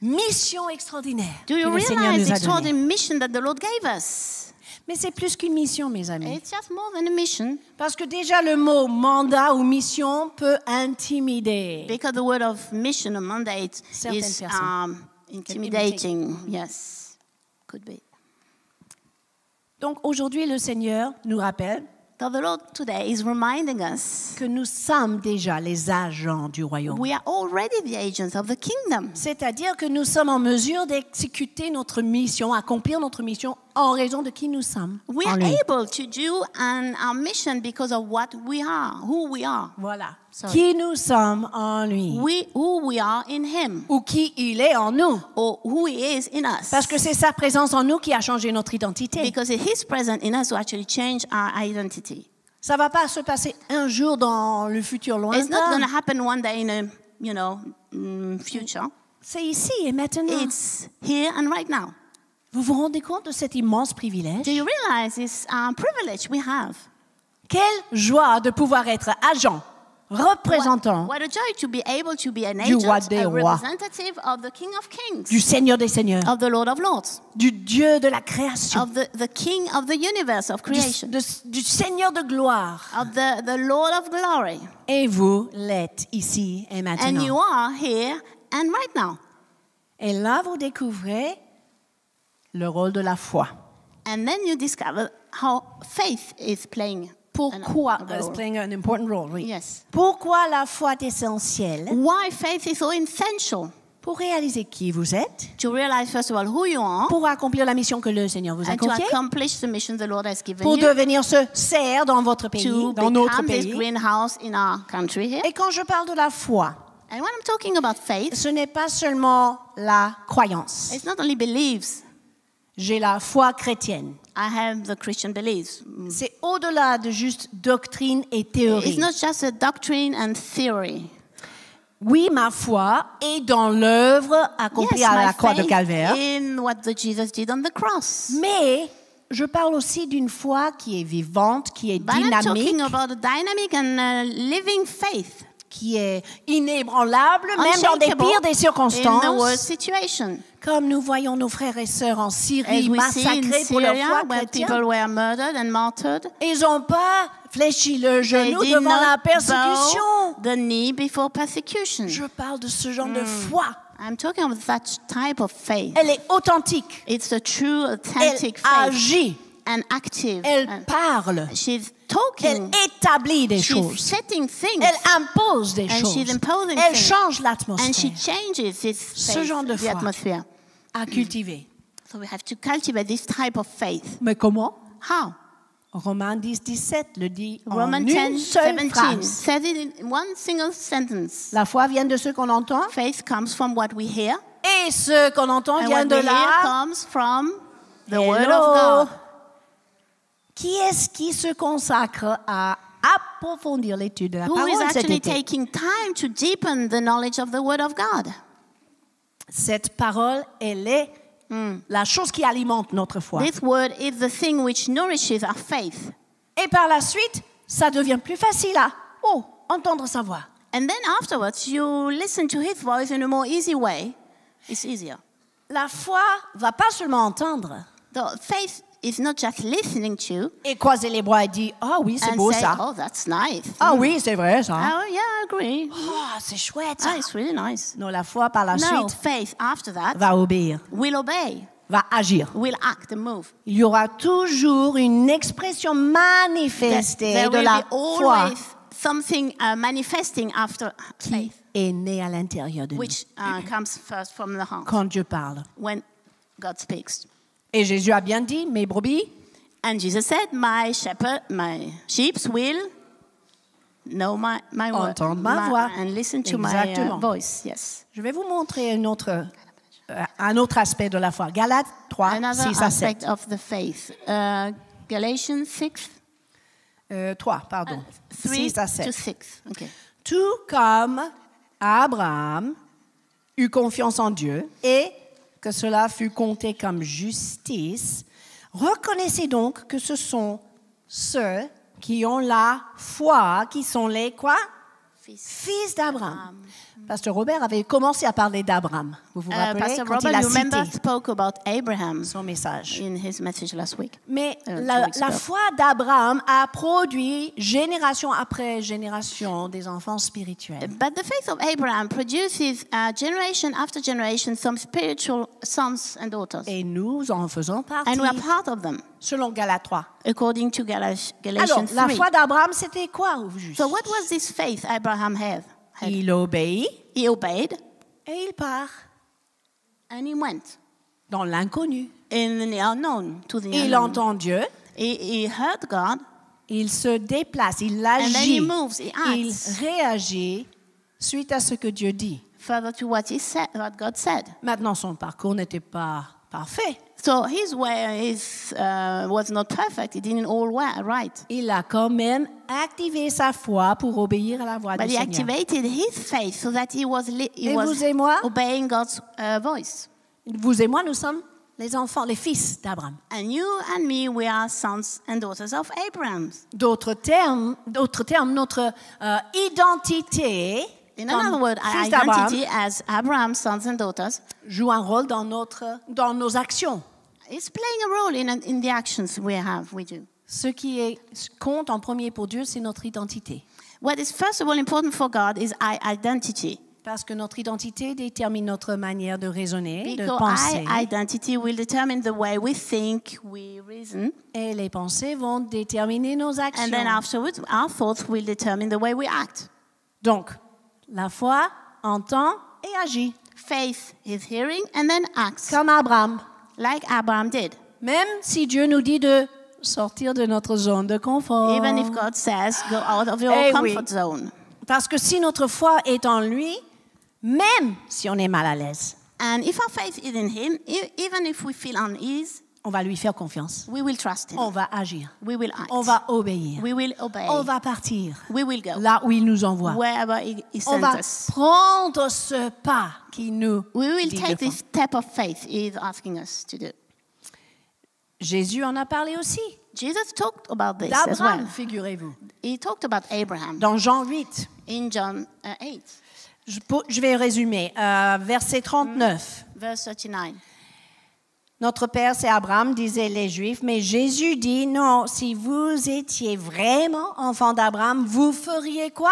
mission extraordinaire Do que you le Seigneur realize nous the a donnée. extraordinary mission that the Lord gave us? Mais c'est plus qu'une mission, mes amis. It's just more than a mission, Parce que déjà le mot mandat ou mission peut intimider. because the word of mission or mandate Certaines is personnes. intimidating. Yes, could be. Donc aujourd'hui, le Seigneur nous rappelle So the Lord today is reminding us que nous sommes déjà les agents du royaume. we are already the agents of the kingdom. C'est-à-dire que nous sommes en mesure d'exécuter notre mission, accomplir notre mission en raison de qui nous sommes. We en are lui. able to do our mission because of what we are, who we are. Voilà. Sorry. Qui nous sommes en lui. Who we are in Him, Ou qui il est en nous. or who He is in us. Parce que c'est sa présence en nous qui a changé notre identité. Because His presence in us will actually change our identity. Ça ne va pas se passer un jour dans le futur It's not going to lointain. happen one day in a, future. C'est ici et maintenant. It's here and right now. Vous vous rendez compte de cet immense privilège? Do you realize this privilege we have? Quelle joie de pouvoir être agent, représentant What a joy to be able to be an Du agent, roi des a rois. representative of the King of Kings, du Seigneur des Seigneurs, of the Lord of Lords, du Dieu de la création, of the King of the universe, of creation, du Seigneur de gloire. of the Lord of glory. Et vous l'êtes ici et And you maintenant. are here and right now. Et là, vous découvrez le rôle de la foi. And then you discover how faith is playing. Pourquoi a role. it's playing an important role, oui. Yes. Pourquoi la foi est essentielle? Why faith is so essential? Pour réaliser qui vous êtes, To realize, first of all, who you are, pour accomplir la mission que le Seigneur vous a and to confiée, accomplish the mission the Lord has given pour you, devenir ce cerf dans votre pays, to dans notre become this pays. greenhouse in our country here. Et quand je parle de la foi, And when I'm talking about faith, ce n'est pas seulement la croyance. it's not only beliefs. J'ai la foi chrétienne. I have the Christian beliefs. C'est au-delà de juste doctrine et It's théorie. not just a doctrine and theory. Oui, ma foi est dans l'œuvre accomplie à la my croix de faith Calvaire. in what the Jesus did on the cross. Mais je parle aussi d'une foi qui est vivante, qui est But I'm dynamique, talking about a dynamic and living faith. qui est inébranlable, même dans des Unshakable pires des in the worst circonstances. situation. Comme nous voyons nos frères et sœurs en As Syrie we see in massacrés pour leur Syria, foi where chrétienne. people were murdered and martyred, Ils n'ont pas fléchi le they genou did devant la not persécution. bow the knee before persecution. Je parle de ce genre de foi. I'm talking about that type of faith. Elle est authentique. It's a true, Elle authentic faith agit. and active. Elle And parle. she's Elle talking. établit des She's choses. setting things. Elle impose des And choses. she's imposing Elle things. change And she l'atmosphère changes this Ce faith, genre de the foi. atmosphere. à cultiver. So we have to cultivate this type of faith. Mais comment? How? Romains 10, 17 le dit en Romans une 10, seule 17 phrase. says it in one single sentence. La foi vient de ce qu'on entend Faith comes from what we hear, et ce qu'on entend and vient what de we hear là. comes from the Hello. Word of God. Qui est-ce qui se consacre à approfondir l'étude de la Who is parole cet actually été? taking time to deepen the knowledge of the Word of God? Cette parole, elle est la chose qui alimente notre foi. This Word is the thing which nourishes our faith. Et par la suite, ça devient plus facile à entendre sa voix. And then afterwards, you listen to His voice in a more easy way. It's easier. La foi va pas seulement entendre The faith is not just listening to et croiser les bras et dire ah oui c'est and beau say, ça, oh, that's nice. ah oui c'est vrai ça, Oh, yeah, I agree. c'est chouette ça. Ah, it's really nice. Non, la foi par la No, suite faith after that va obéir, will obey, va agir. will act and move. Il y aura toujours une expression manifestée There de will la be foi always something manifesting after qui faith, est née à l'intérieur de nous which comes first from the heart quand Dieu parle. when God speaks. Et Jésus a bien dit, mes brebis And Jesus said, my sheep will know my word, Entendre ma voix. and listen to Exactement. my voice. Yes. Je vais vous montrer un autre aspect de la foi. Galates 3, Another 6 à 7. aspect of the faith. Galatians 6, 3, pardon. 3 6 à to 7. 6. Okay. Tout comme Abraham eut confiance en Dieu et que cela fut compté comme justice, reconnaissez donc que ce sont ceux qui ont la foi, qui sont les quoi? Fils d'Abraham. Pasteur Robert avait commencé à parler d'Abraham. Vous vous rappelez Pastor quand il Robert, a you remember, cité spoke about Abraham son message. in his message last week. Mais 2 la weeks ago. foi d'Abraham a produit génération après génération des enfants spirituels. But the faith of Abraham produces generation after generation some spiritual sons and daughters. Et nous en faisons partie, And we are part of them, selon Galates 3. according to Alors, Galatians la 3. foi d'Abraham, c'était quoi au juste? So what was this faith Abraham had? Il obéit He obeyed et il part and he went dans l'inconnu. in the unknown to the Il unknown. entend Dieu, He heard God, il se déplace, il and then he agit, moves, he il acts réagit suite à ce que Dieu dit. further to what he said, what God said. Maintenant, son parcours n'était pas parfait. So his way was not perfect. He didn't all right. Il a quand même activé sa foi pour obéir à la voix But du he Seigneur. activated his faith so that he was Et vous et moi, obeying God's voice. vous et moi, nous sommes les enfants, les fils d'Abraham. And you and me, we are sons and daughters of Abraham. D'autres termes, notre identité In comme another word, our fils d'Abraham identity as Abraham's sons and daughters joue un rôle dans nos actions. is playing a role in the actions we do. Ce qui compte en premier pour Dieu, c'est notre identité. What is first of all important for God is our identity. Parce que notre identité détermine notre manière de raisonner, de Because penser. our identity will determine the way we think, we reason, Et les pensées vont déterminer nos actions. and then afterwards, our thoughts will determine the way we act. Donc, la foi entend et agit, Faith is hearing and then acts, comme Abraham. like Abraham did. Même si Dieu nous dit de sortir de notre zone de confort. Even if God says, go out of your Eh comfort oui. zone. Parce que si notre foi est en lui, même si on est mal à l'aise, And if our faith is in Him, even if we feel unease, on va lui faire confiance. we will trust Him. On va agir. We will act. On va obéir. We will obey. On va partir We will go là où il nous envoie. wherever He On sends va us. prendre ce pas qui nous We will dit de take faire. this step of faith He is asking us to do. Jésus en a parlé aussi. Jesus talked about this as D'Abraham, well. figurez-vous. He talked about Abraham Dans Jean 8, in John 8, je vais résumer, verset 39. verse 39. Notre père, c'est Abraham, disaient les Juifs, mais Jésus dit, non, si vous étiez vraiment enfant d'Abraham, vous feriez quoi?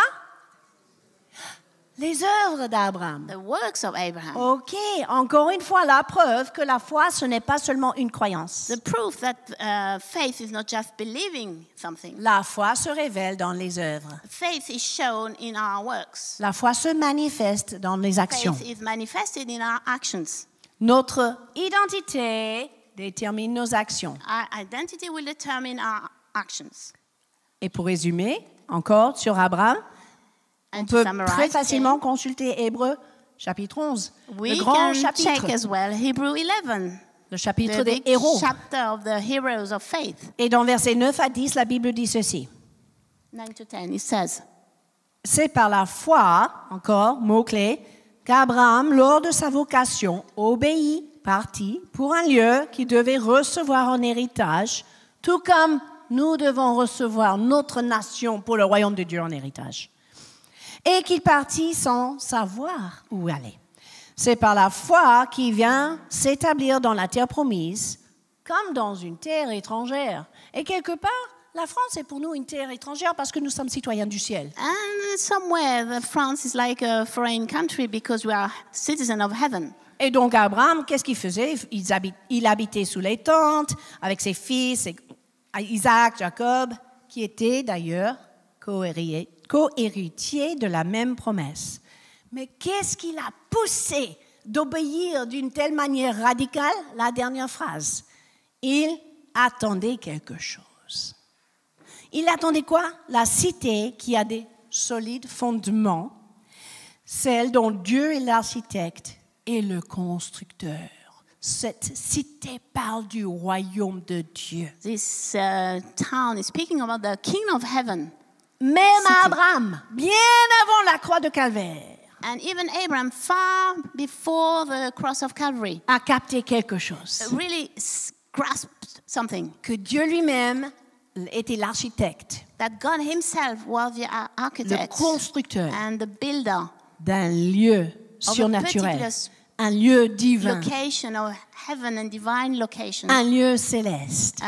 Les œuvres d'Abraham. The works of Abraham. OK, encore une fois, la preuve que la foi, ce n'est pas seulement une croyance. The proof that faith is not just believing something. La foi se révèle dans les œuvres. Faith is shown in our works. La foi se manifeste dans les actions. Faith is manifested in our actions. Notre identité détermine nos actions. Our identity will determine our actions. Et pour résumer, encore sur Abraham, on And peut to summarize, très facilement consulter Hébreux chapitre 11, we le grand can chapitre, check as well Hebrew 11, le chapitre the des big héros. chapter of the heroes of faith. Et dans versets 9 à 10, la Bible dit ceci. 9 to 10, it says, C'est par la foi, encore, mot-clé, qu'Abraham, lors de sa vocation, obéit, partit pour un lieu qu'il devait recevoir en héritage, tout comme nous devons recevoir notre nation pour le royaume de Dieu en héritage. Et qu'il partit sans savoir où aller. C'est par la foi qu'il vient s'établir dans la terre promise, comme dans une terre étrangère. Et quelque part, la France est pour nous une terre étrangère parce que nous sommes citoyens du ciel. and somewhere France is like a foreign country because we are citizens of heaven. Et donc Abraham, qu'est-ce qu'il faisait? Il habitait sous les tentes avec ses fils, Isaac, Jacob, qui étaient d'ailleurs co-héritiers de la même promesse. Mais qu'est-ce qui l'a poussé d'obéir d'une telle manière radicale? La dernière phrase. Il attendait quelque chose. Il attendait quoi? La cité qui a des solides fondements, celle dont Dieu est l'architecte et le constructeur. Cette cité parle du royaume de Dieu. This town is speaking about the kingdom of heaven. Même Cité. Abraham, bien avant la croix de Calvaire, And even Abraham, far before the cross of Calvary, a capté quelque chose. really grasped something. Que Dieu lui-même était l'architecte, that God himself was the le architect constructeur and the builder d'un lieu surnaturel, un lieu divin, location of heaven and divine location, un lieu céleste.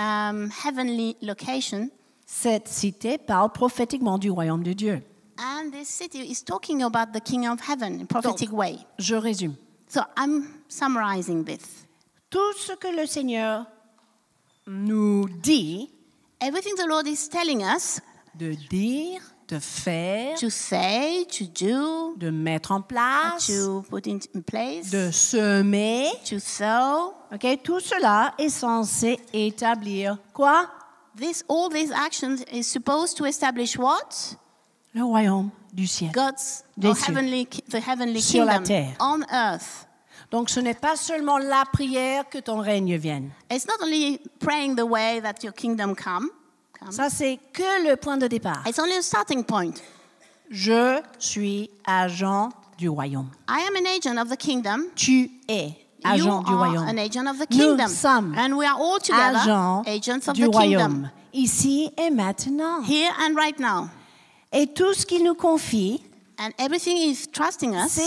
heavenly location. Cette cité parle prophétiquement du royaume de Dieu. And this city is talking about the kingdom of heaven in prophetic way. Je résume. So I'm summarizing this. Tout ce que le Seigneur nous dit, Everything the Lord is telling us de dire, de faire, to say, to do, de mettre en place, to put in place, de semer, to sow. ok, tout cela est censé établir quoi? All these actions is supposed to establish what? Le royaume du ciel. Des cieux. The heavenly Sur la kingdom terre. on earth. Donc ce n'est pas seulement la prière que ton règne vienne. It's not only praying the way that your kingdom come. Ça, c'est que le point de départ. It's only a starting point. Je suis agent du royaume. I am an agent of the kingdom. Tu es agent You du are royaume. an agent of the Nous kingdom. sommes And we are all together agents agents of du the kingdom. royaume. Ici et maintenant. Here and right now. Et tout ce qu'il nous confie, And everything he's trusting us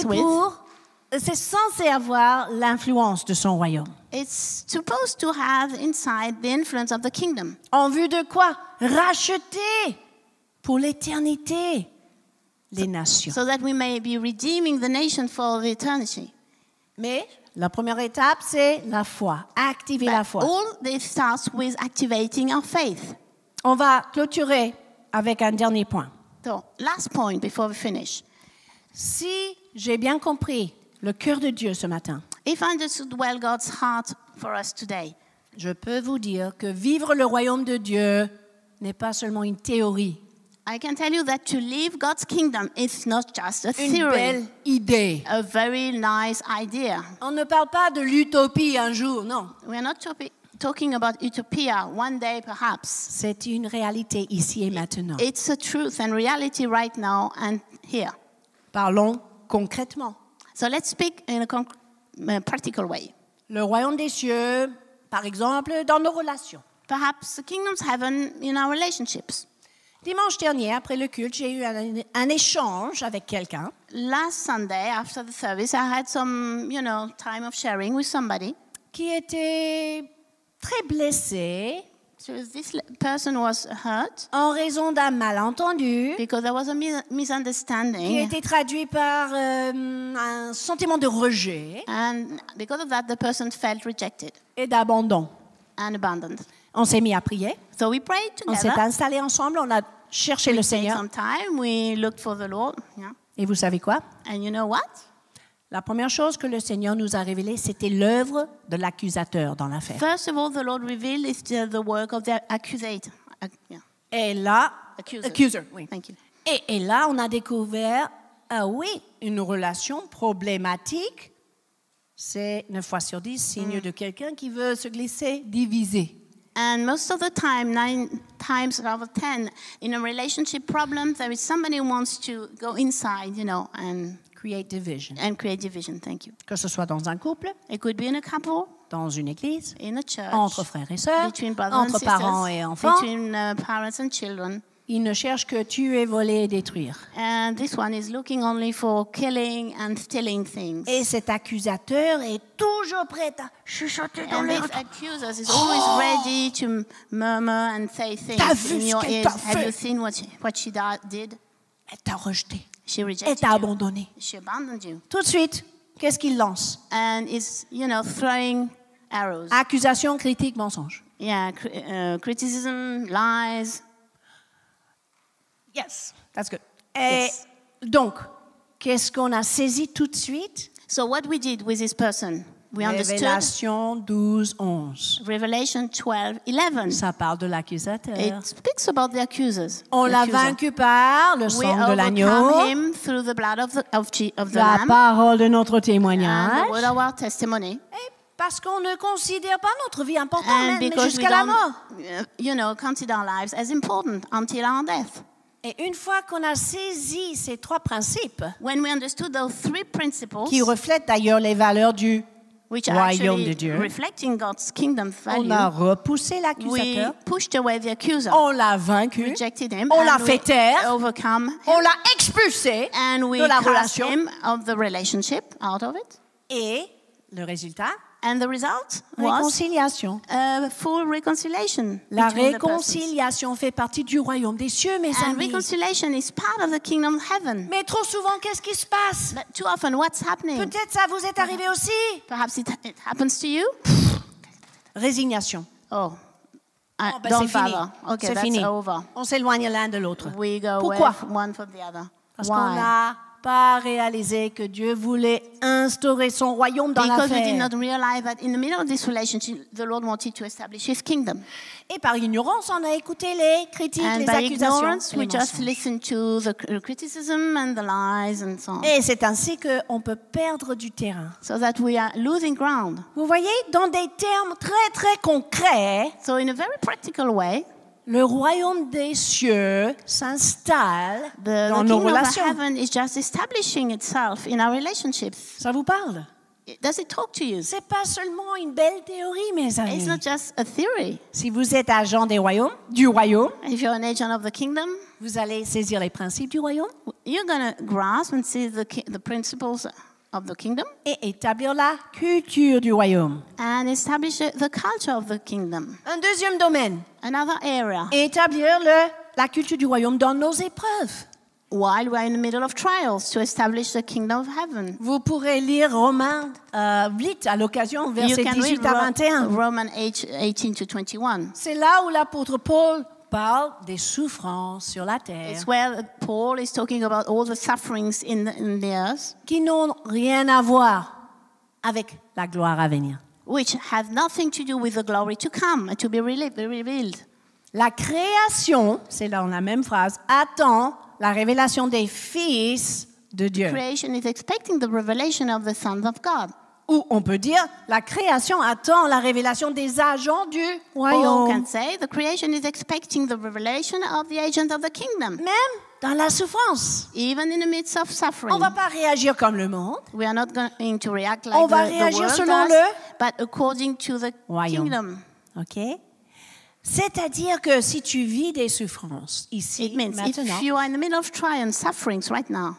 c'est censé avoir l'influence de son royaume. it's supposed to have inside the influence of the kingdom. En vue de quoi? Racheter pour l'éternité les nations. So that we may be redeeming the nation for the eternity. Mais la première étape, c'est la foi. Activer la foi. All this starts with activating our faith. On va clôturer avec un dernier point. So, last point before we finish. Si j'ai bien compris le cœur de Dieu ce matin, If I understood well God's heart for us today, je peux vous dire que vivre le royaume de Dieu n'est pas seulement une théorie, I can tell you that to live God's kingdom is not just a une theory, belle idée. a very nice idea. On ne parle pas de l'utopie un jour, non. We are not talking about utopia one day perhaps. C'est une réalité ici et maintenant. It's a truth and reality right now and here. Parlons concrètement. So let's speak in a practical way. Le royaume des cieux, par exemple, dans nos relations. Perhaps the kingdom's heaven in our relationships. Dimanche dernier, après le culte, j'ai eu un échange avec quelqu'un Last Sunday, after the service, I had some, time of sharing with somebody. qui était très blessé So this person was hurt en raison d'un malentendu because there was a qui a misunderstanding. été traduit par un sentiment de rejet And because of that, the person felt rejected et d'abandon. and abandoned. On s'est mis à prier, So we prayed on s'est together. installé ensemble, on a cherché le We spent Seigneur. some time. We looked for the Lord. Yeah. Et vous savez quoi? And you know what? La première chose que le Seigneur nous a révélée, c'était l'œuvre de l'accusateur dans l'affaire. First of all, the Lord revealed is the work of the accusator. Et là, Accuser. oui. Thank you. Et là, on a découvert, oui, une relation problématique. C'est 9 fois sur 10 signe de quelqu'un qui veut se glisser, diviser. And most of the time, 9 times out of 10, in a relationship problem, there is somebody who wants to go inside, and Create division. create division. Thank you. Que ce soit dans un couple, It could be in a couple, dans une église, in a church, entre frères et sœurs, between brothers entre and sisters, parents et enfants. between parents and children. Ils ne cherchent que tuer, voler et détruire. And this one is looking only for killing and stealing things. Et cet accusateur est toujours prêt à chuchoter dans And leur this accuser is always ready to murmur and say T'as things vu in ce your qu'elle ears. t'a Have fait? you seen what she did? Elle t'a rejeté. She Elle rejected t'a you. abandonné. She abandoned you. Tout de suite, qu'est-ce qu'il lance? And is, throwing arrows. Accusation, critique, mensonge. Yeah, criticism, lies. Yes, that's good. Et Yes. donc, qu'est-ce qu'on a saisi tout de suite? So what we did with this person, we understood Révélation 12, 11. Revelation 12:11. Ça parle de l'accusateur. It speaks about the accusers. On the l'a accuser. vaincu par le We sang de l'agneau, overcome him through the blood of the la Lamb parole de notre and the témoignage, word of our testimony. et parce qu'on ne considère pas notre vie importante, And même because we jusqu'à la mort. don't, consider our lives as important until our death. Et une fois qu'on a saisi ces trois principes, When we understood those 3 principles, qui reflètent d'ailleurs les valeurs du which are royaume de actually Dieu. reflecting God's kingdom On value, a repoussé we l'accusateur. pushed away the accuser, On l'a vaincu. rejected him, On l'a and fait we taire. overcome him, On l'a expulsé and we de la cast relation. him of the relationship, out of it. Et le résultat, And the result was réconciliation. full reconciliation. La between the persons. réconciliation fait partie du royaume des cieux, mes And amis. reconciliation is part of the kingdom of heaven. Mais trop souvent, qu'est-ce qui se passe? But too often, what's happening? Peut-être ça vous est arrivé aussi. Perhaps it happens to you. Résignation. Oh, Oh, ben, don't c'est fini. bother. Okay, C'est that's fini. over. On s'éloigne l'un de l'autre. We go Pourquoi? away from one from the other. Parce qu'on Why? n'a pas réalisé que Dieu voulait instaurer son royaume dans Because we did l'affaire. not realize that in the middle of this relationship, the Lord wanted to establish His kingdom. Et par ignorance, on a écouté les critiques, And les by accusations. ignorance, et les we just mensonges. listen to the criticism and the lies and so on. Et c'est ainsi qu'on peut perdre du terrain. So that we are losing ground. Vous voyez, dans des termes très très concrets, So in a very practical way, le royaume des cieux s'installe the dans nos kingdom of relations. heaven is just establishing itself in our relationships. Ça vous parle? Does it talk to you? C'est pas seulement une belle théorie, mes It's amis. not just a theory. Si vous êtes agent du royaume, If you're an agent of the kingdom, vous allez saisir les principes du royaume you're going to grasp and see the principles of the kingdom et établir la culture du royaume. and establish the culture of the kingdom. Un deuxième domaine, Another area, établir la culture du royaume dans nos épreuves. while we're in the middle of trials, to establish the kingdom of heaven. Vous pourrez lire Romains 8 à l'occasion, You versets can 18 read à 21. Romans 18 to 21. C'est là où l'apôtre Paul parle des souffrances sur la terre It's where Paul is talking about all the sufferings in the earth, qui n'ont rien à voir avec la gloire à venir. which have nothing to do with the glory to come and to be revealed. La création, c'est dans la même phrase, attend la révélation des fils de Dieu. Creation is expecting the revelation of the sons of God. Ou on peut dire, la création attend la révélation des agents du Or royaume. can say the creation is expecting the revelation of the agent of the kingdom, Même dans la souffrance. even in the midst of suffering. On ne va pas réagir comme le monde. We are not going to react On like va the réagir world selon does, le but according to the royaume. kingdom. OK? C'est-à-dire que si tu vis des souffrances ici, It means maintenant, if you are in the middle of trial and sufferings right now,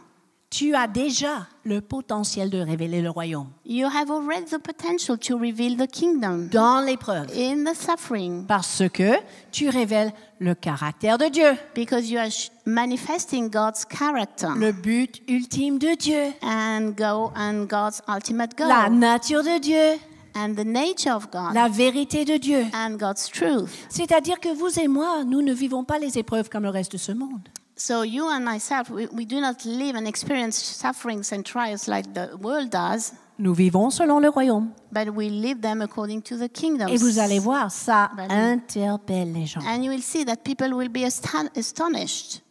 tu as déjà le potentiel de révéler le royaume you have already the potential to reveal the kingdom dans l'épreuve. in the suffering, Parce que tu révèles le caractère de Dieu, because you are manifesting God's character le but ultime de Dieu, and God's ultimate goal la nature de Dieu, and the nature of God la vérité de Dieu. and God's truth. C'est-à-dire que vous et moi, nous ne vivons pas les épreuves comme le reste de ce monde. So you and myself, we do not live and experience sufferings and trials like the world does, Nous vivons selon le royaume. but we live them according to the kingdom. Et vous allez voir, ça Ben, interpelle les gens. And you will see that people will be astonished.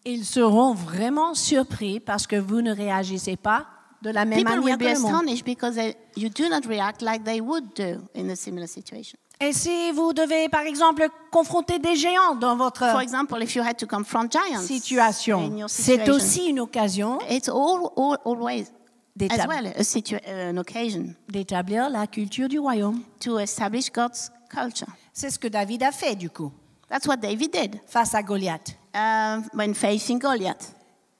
Ils seront vraiment surpris parce que vous ne réagissez pas de la même People manière will be que le monde. astonished because you do not react like they would do in a similar situation. Et si vous devez, par exemple, confronter des géants dans votre For example, if you had to confront giants in situation, your c'est situation, aussi une occasion it's always as d'étab- well an occasion d'établir la culture du royaume. to establish God's culture. C'est ce que David a fait, du coup, That's what David did face à Goliath. when facing Goliath.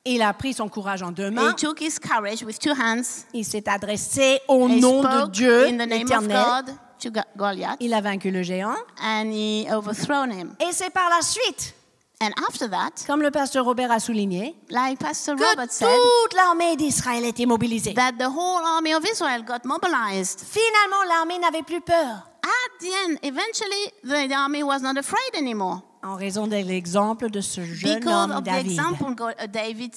Il a pris son courage en deux mains. He took his courage with two hands. Il s'est adressé au He nom de spoke Dieu in the name of éternel. God to Goliath, Il a vaincu le géant. and he overthrown him. Et c'est par la suite, And after that, comme le pasteur Robert a souligné, like Pastor que Robert said, toute l'armée d'Israël était mobilisée. that the whole army of Israel got mobilized. Finalement, l'armée n'avait plus peur At the end, eventually, the army was not afraid anymore en raison de l'exemple de ce jeune because homme of the David. example David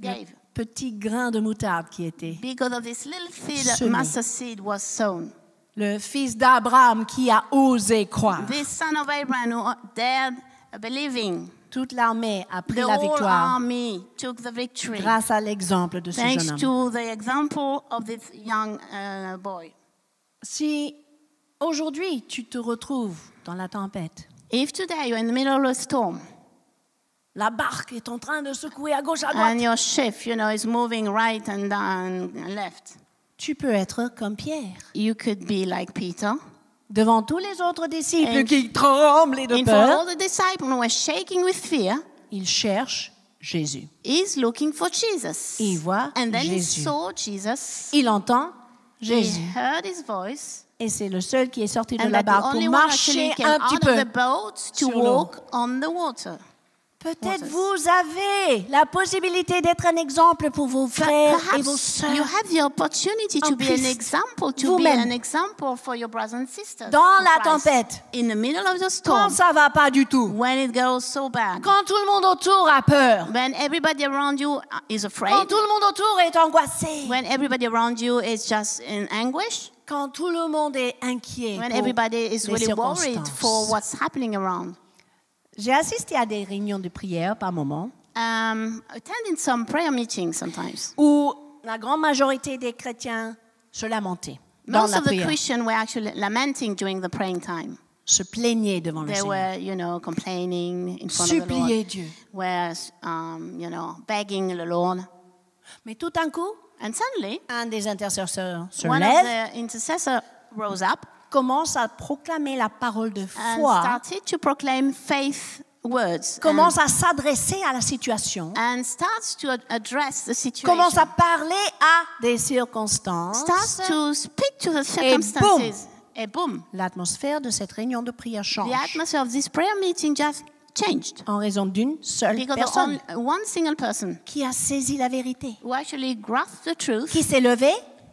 gave. Petit grain de moutarde qui était Because of this little seed, Semé. mustard seed was sown. le fils d'Abraham qui a osé croire. This son of Abraham who dared believing. Toute l'armée a pris The la whole victoire army took the victory grâce à l'exemple de ce thanks jeune homme. to the example of this young boy. Si aujourd'hui tu te retrouves dans la tempête, If today you're in the middle of a storm la barque est en train de secouer à gauche à droite, and your ship, is moving right and down and left, tu peux être comme Pierre. You could be like Peter. Devant tous les autres disciples And qui tremblaient de In front of peur, all the disciples who were shaking with fear, il cherche Jésus. he's looking for Jesus. Il voit And then he Jésus. saw Jesus. Il entend He Jésus. heard his voice. Et c'est le seul qui est sorti de And la that the barque pour only one actually marcher came un petit out of the peu. boat to sur l'eau. walk on the water. Peut-être Waters. vous avez la possibilité d'être un exemple pour vos frères et vos Perhaps you sœurs. have the opportunity En to be Christ. an example, to be Vous-même. an example for your brothers and sisters. Dans in la Christ. tempête. In the middle of the Quand storm, ça va pas du tout. when it goes so bad, Quand tout le monde autour a peur. when everybody around you is Quand afraid, tout le monde autour est angoissé. when everybody around you is just in anguish, Quand tout le monde est inquiet when pour everybody is les really worried circonstances. for what's happening around. J'ai assisté à des réunions de prière par moment Attending some prayer meetings sometimes. où la grande majorité des chrétiens se lamentaient dans Most la of the prière, Christians were actually lamenting during the praying time. se plaignaient devant le They Seigneur, were, complaining in front of the Lord. suppliaient Dieu. Were, begging the Lord. Mais tout d'un coup, And suddenly, un des intercesseurs se one lève, of the intercessors rose up commence à proclamer la parole de and foi, started to proclaim faith words. commence à s'adresser à la situation, And starts to address the situation. commence à parler à des circonstances. Starts to speak to the Et circumstances. And boom. L'atmosphère de cette réunion de prière change The atmosphere of this prayer meeting just changed. en raison d'une seule Because personne one single person qui a saisi la vérité, who actually grasped the truth, qui s'est levé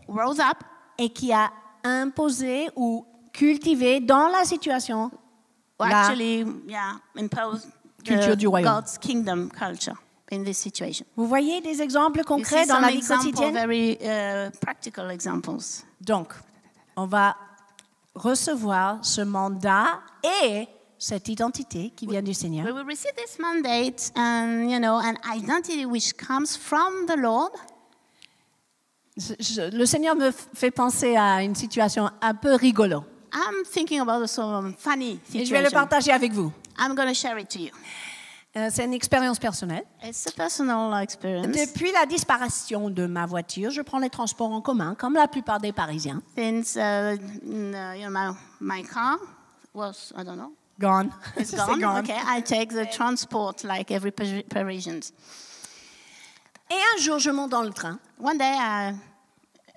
rose up, et qui a imposé ou cultivé dans la situation who la actually imposed culture du royaume. God's kingdom culture in this situation. Vous voyez des exemples You concrets see dans some la vie example, quotidienne? very practical examples. Donc, on va recevoir ce mandat et cette identité qui vient du Seigneur. We will receive this mandate and an identity which comes from the Lord. Le Seigneur me fait penser à une situation un peu rigolo. I'm thinking about some funny Et je vais le situation. partager avec vous. I'm going to share it to you. C'est une expérience personnelle. It's a personal experience. Depuis la disparition de ma voiture, je prends les transports en commun, comme la plupart des Parisiens. Since my car was, I don't know, Gone. it's C'est gone. gone. Okay, I take the transport like every Parisian. Et un jour, je monte dans le train One day,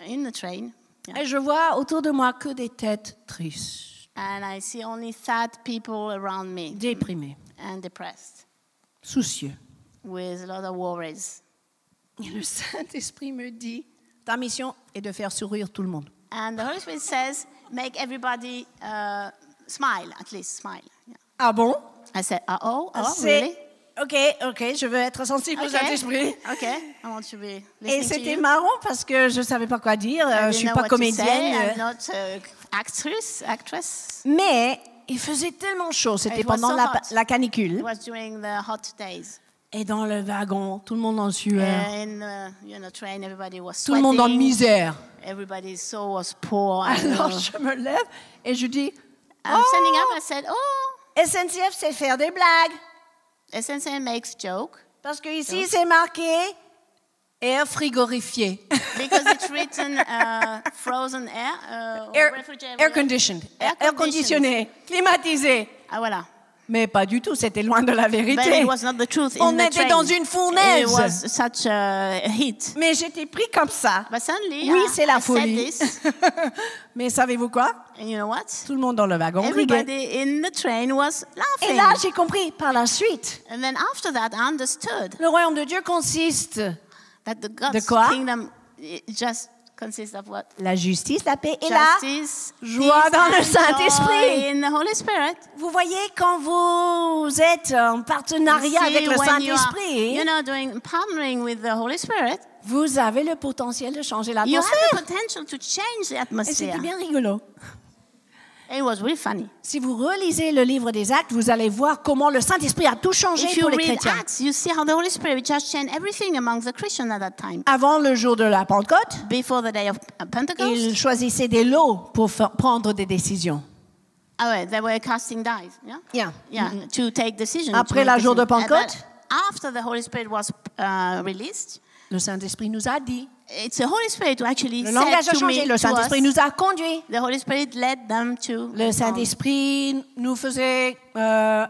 in the train, et je vois autour de moi que des têtes tristes, and I see only sad people around me déprimées, and depressed, soucieux. with a lot of worries. Et le Saint-Esprit me dit, ta mission est de faire sourire tout le monde. And the Holy Spirit says, make everybody smile, at least smile. Yeah. Ah bon? I said, oh, C'est- really? Ok, je veux être sensible au Saint-Esprit. Okay, I want to be Et listening to c'était you. marrant parce que je ne savais pas quoi dire, I je ne didn't suis know pas what to say. comédienne. I'm not actress. Mais il faisait tellement chaud, c'était It was pendant so la hot. la canicule. It was during the hot days. Et dans le wagon, tout le monde en sueur, In the train, everybody was tout le sweating. monde en misère. Everybody's soul was poor. Alors je me lève et je dis, I'm standing up. oh, I said, oh, SNCF c'est faire des blagues. SNCF makes joke Parce que ici c'est marqué air frigorifié. because it's written frozen air, refrigerator. Air conditioned. Air Air conditionné, climatisé. Ah, voilà. Mais pas du tout, c'était loin de la But vérité. it was not the truth On in the était train. dans une fournaise. It was such a heat. Mais j'étais pris comme ça. But suddenly, Oui, c'est la I said folie. this, Mais savez-vous quoi? and you know what? Tout le monde dans le wagon riait. Everybody in the train was Et laughing. là, j'ai compris par la suite. And then after that, I understood Le royaume de Dieu consiste that the God's quoi? kingdom it just consists of what? la justice, la paix et la Justice, joie peace, dans le and Saint-Esprit. joy in the Holy Spirit. Vous voyez, quand vous êtes en partenariat See, avec le when you are, Saint-Esprit, doing partnering with the Holy Spirit, vous avez le potentiel de changer you have l'atmosphère. the potential to change the Et atmosphere. c'était bien rigolo. It was really funny. Si vous relisez le livre des Actes, vous allez voir comment le Saint-Esprit a tout changé If you pour les read chrétiens. Acts, you see how the Holy Spirit just changed everything among the Christians at that time. Avant le jour de la Pentecôte, Before the day of Pentecost, ils choisissaient des lots pour prendre des décisions. they were casting dice, yeah? Yeah. To take decisions. Après la jour de And Pentecôte, after the Holy Spirit was released, Le Saint-Esprit nous a dit. It's the Holy Spirit who actually Le said langage a to changé. me, Le to Saint-Esprit us. nous a conduits. The Holy Spirit led them to. Le Saint-Esprit nous faisait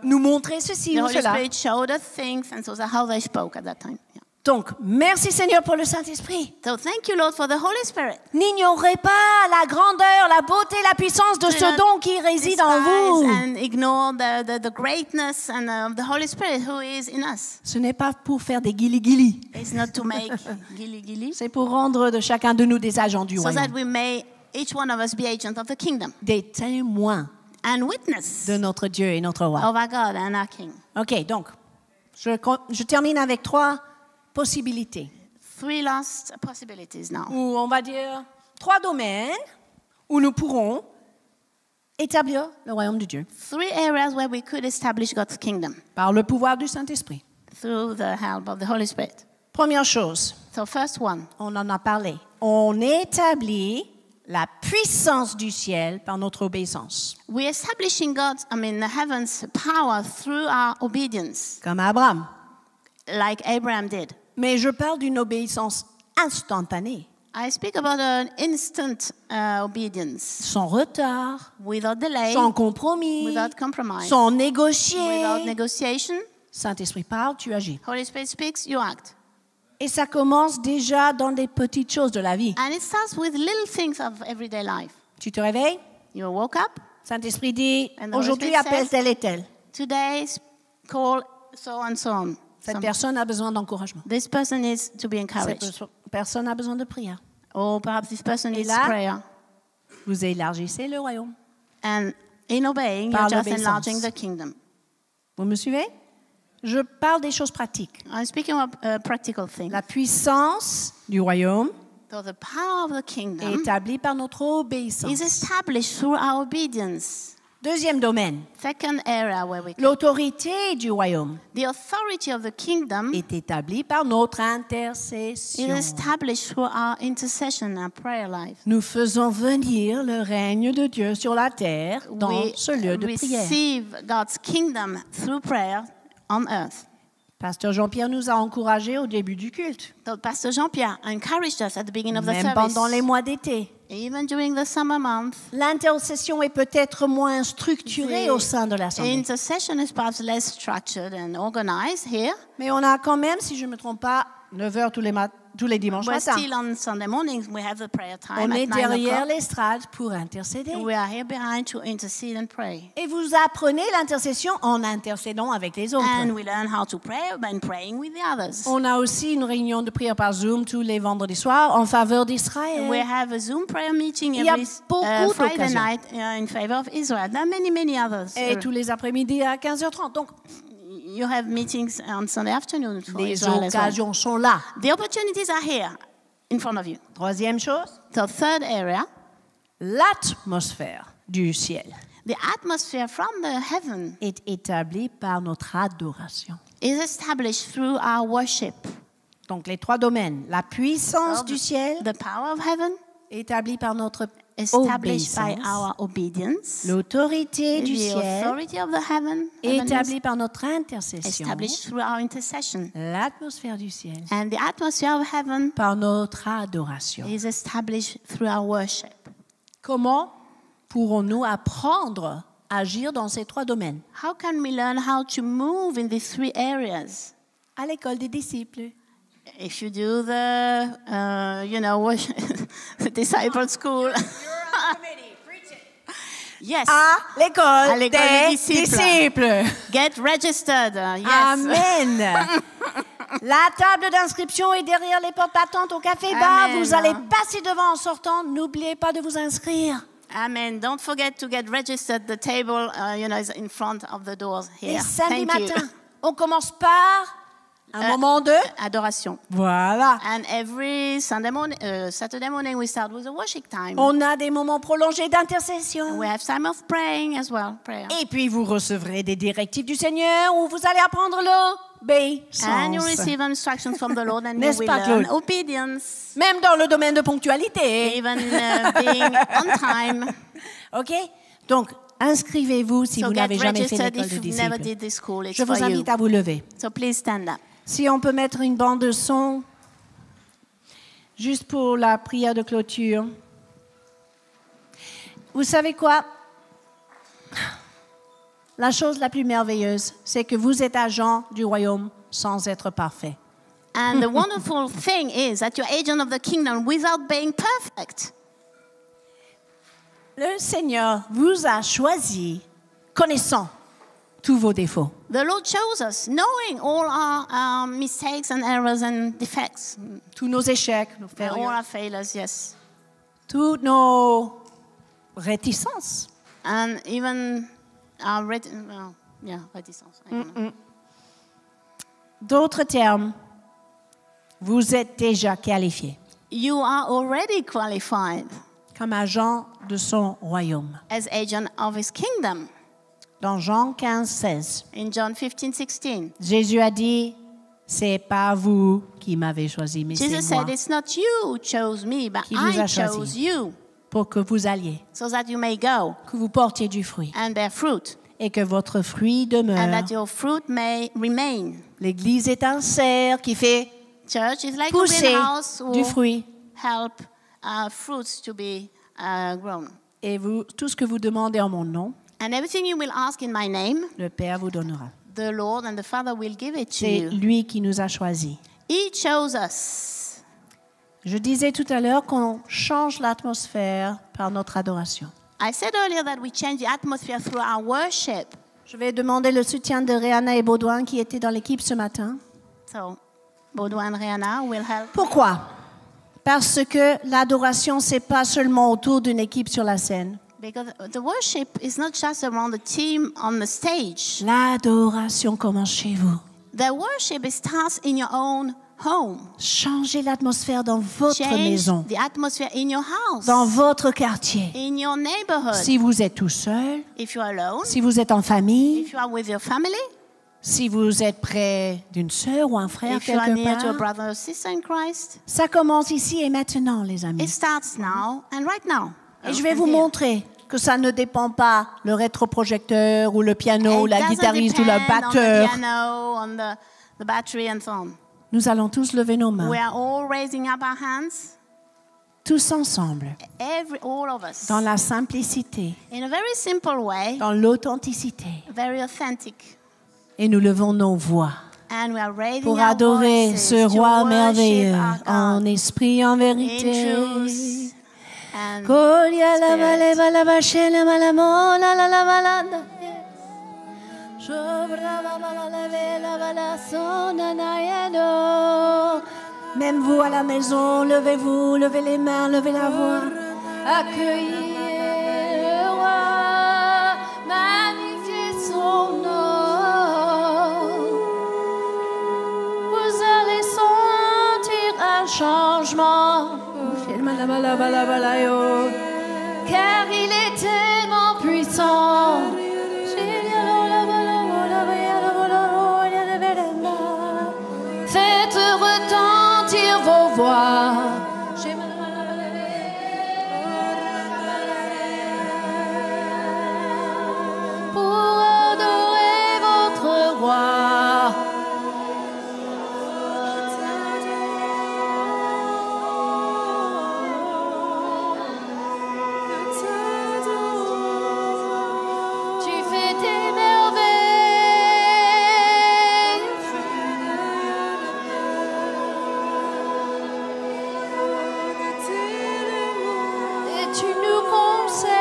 nous montrer ceci The ou Holy cela. Spirit showed us things, and so that's how they spoke at that time. Yeah. Donc, merci Seigneur pour le Saint-Esprit. So thank you, Lord, for the Holy Spirit. N'ignorez pas la grandeur, la beauté, la puissance de ce don qui réside en vous. And ignore the greatness and the Holy Spirit who is in us. Ce n'est pas pour faire des guili-guili. It's not to make gilly. C'est pour rendre de chacun de nous des agents du So that royaume. we may, each one of us, be agents of the kingdom Des témoins and witness de notre Dieu et notre roi. of our God and our King. OK, donc, je termine avec 3 possibilités. 3 last possibilities now. Ou on va dire 3 domaines où nous pourrons établir le royaume de Dieu 3 areas where we could establish God's kingdom par le pouvoir du Saint-Esprit. through the help of the Holy Spirit. Première chose, So first one, on en a parlé, on établit la puissance du ciel par notre obéissance, we're establishing the heaven's power through our obedience, comme Abraham. like Abraham did. Mais je parle d'une obéissance instantanée, I speak about an instant obedience, sans retard, without delay, sans compromis, without compromise, sans without négocier. negotiation. Saint-Esprit parle, tu agis. Holy Spirit speaks, you act. Et ça commence déjà dans des petites choses de la vie. And it starts with little things of everyday life. Tu te réveilles, You woke up, Saint-Esprit dit, And the Holy aujourd'hui Spirit appelle says- tel et tel. today call so and so on. Cette personne a besoin d'encouragement. This person needs to be Cette encouraged. personne a besoin de prière. Or perhaps this person Et needs là- prayer. Vous élargissez le royaume. And in obeying, Par you're just l'obéissance. enlarging the kingdom. Vous me suivez? Je parle des choses pratiques. I'm speaking of practical things. La puissance du royaume So the power of the est kingdom établie par notre obéissance. is established through our obedience. Deuxième domaine, Second area where we l'autorité du royaume the authority of the kingdom est établie par notre is intercession. established through our intercession, our prayer life. Nous faisons venir le règne de Dieu sur la terre dans We ce lieu de prière. receive God's kingdom through prayer on earth. Pasteur Jean-Pierre nous a encouragés au début du culte, So Pastor Jean-Pierre encouraged us at the beginning of the même service, pendant les mois d'été. even during the summer month. L'intercession est peut-être moins structurée au sein de l'Assemblée. Intercession is perhaps less structured and organized here, Mais on a quand même, si je ne me trompe pas, 9 heures tous les dimanches but matins. still on Sunday mornings we have the prayer time On at est 9 derrière o'clock. l'estrade pour intercéder. We are here behind to intercede and pray. Et vous apprenez l'intercession en intercédant avec les autres. And we learn how to pray by praying with the others. On a aussi une réunion de prière par Zoom tous les vendredis soirs en faveur d'Israël. We have a Zoom prayer meeting Il y a every beaucoup Friday d'occasions. night in favor of Israel. There are many others. Et tous les après-midi à 15h30. Donc, You have meetings on Sunday afternoon for les Israel as well. occasions sont là. The opportunities are here in front of you. Troisième chose, The third area, l'atmosphère du ciel the atmosphere from the heaven est établie par notre adoration. is established through our worship. Donc, les 3 domaines. La puissance So du ciel the power of heaven établie par notre established by obéissance. our obedience. L'autorité du The ciel authority of the heaven établie par notre intercession. established through our intercession. L'atmosphère du ciel And the atmosphere of heaven par notre adoration. is established through our worship. Comment pourrons-nous apprendre à agir dans ces 3 domaines? How can we learn how to move in these 3 areas? À l'école des disciples. If you do the, the disciple school. Yes. À l'école l'école des des disciples. disciples. Get registered. Yes. Amen. La table d'inscription est derrière les portes battantes au café-bar. Amen. Vous allez passer devant en sortant. N'oubliez pas de vous inscrire. Amen. Don't forget to get registered. The table, is in front of the doors here. Et samedi Thank you. matin, on commence par un moment de... Adoration. Voilà. And every Saturday morning, we start with a worship time. On a des moments prolongés d'intercession. We have time of praying as well, prayer. Et puis vous recevrez des directives du Seigneur où vous allez apprendre l'obéissance. And you receive instructions from the Lord and you N'est-ce will pas, learn Claude? obedience, Même dans le domaine de ponctualité. even being on time. OK? Donc, inscrivez-vous si So vous get n'avez jamais fait registered l'école if de you've never disciples. did this school. It's Je for vous you. invite à vous lever. So please stand up. Si on peut mettre une bande de son juste pour la prière de clôture. Vous savez quoi? La chose la plus merveilleuse, c'est que vous êtes agent du royaume sans être parfait. And the wonderful thing is that you're agent of the kingdom without being perfect. Le Seigneur vous a choisi connaissant tous vos défauts. The Lord chose us, knowing all our mistakes and errors and defects, Tous nos échecs, nos and all failures, our failures, yes. toutes nos réticences. And even our reticence. I don't know. D'autres termes, vous êtes déjà qualifié You are already qualified comme agent de son royaume. as agent of his kingdom. Dans Jean 15, 16, In John 15:16, Jésus a dit, c'est pas vous qui m'avez choisi, mais Jesus c'est moi, said, "It's not you who chose me, but Qui vous I a choisi. chose you, pour que vous alliez, so that you may go que vous portiez du fruit and bear fruit, et que votre fruit and demeure. that your fruit may remain." L'Église est un cerf qui fait Church is like a pousser greenhouse du who fruit. help fruits to be grown. Et vous, tout ce que vous demandez en mon nom, And everything you will ask in my name, le Père vous donnera. the Lord and the Father will give it to C'est you. lui qui nous a choisis. He chose us. Je disais tout à l'heure qu'on change l'atmosphère par notre adoration. I said earlier that we change the atmosphere through our worship. Je vais demander le soutien de Réana et Baudouin qui étaient dans l'équipe ce matin. So, Baudouin and Rihanna will help. Pourquoi? Parce que l'adoration, c'est pas seulement autour d'une équipe sur la scène. Because the worship is not just around the team on the stage. L'adoration commence chez vous. The worship starts in your own home. Changez l'atmosphère dans votre Change maison, the atmosphere in your house, dans votre quartier. in your neighborhood. Si vous êtes tout seul, If you're alone, si vous êtes en famille, if you are with your family, si vous êtes près d'une sœur ou un frère if you are near to a quelque part, brother or sister in Christ, ça commence ici et maintenant, les it amis. starts now and right now. Et je vais And vous here. montrer que ça ne dépend pas le rétroprojecteur ou le piano ou It la doesn't guitariste ou le depend batteur. on the piano, on the battery and so on. Nous allons tous lever nos mains, We are all raising up our hands, tous ensemble, all of us, dans la simplicité, in a very simple way, dans l'authenticité. very authentic. Et nous levons nos voix And we are raising pour our adorer voices ce to roi worship merveilleux our God en esprit, en in vérité. truth and Kolia la spirit. valeva la vachela malamo la la la valanda. Jobra la la la la vala sona nayeno. Même vous à la maison, levez-vous, levez les mains, levez la voix. Accueillez le roi, magnifiez son nom. Vous allez sentir un changement. Car il est tellement puissant. Faites retentir vos voix. Pour adorer votre roi. Tu fais des merveilles. Et tu nous conseilles.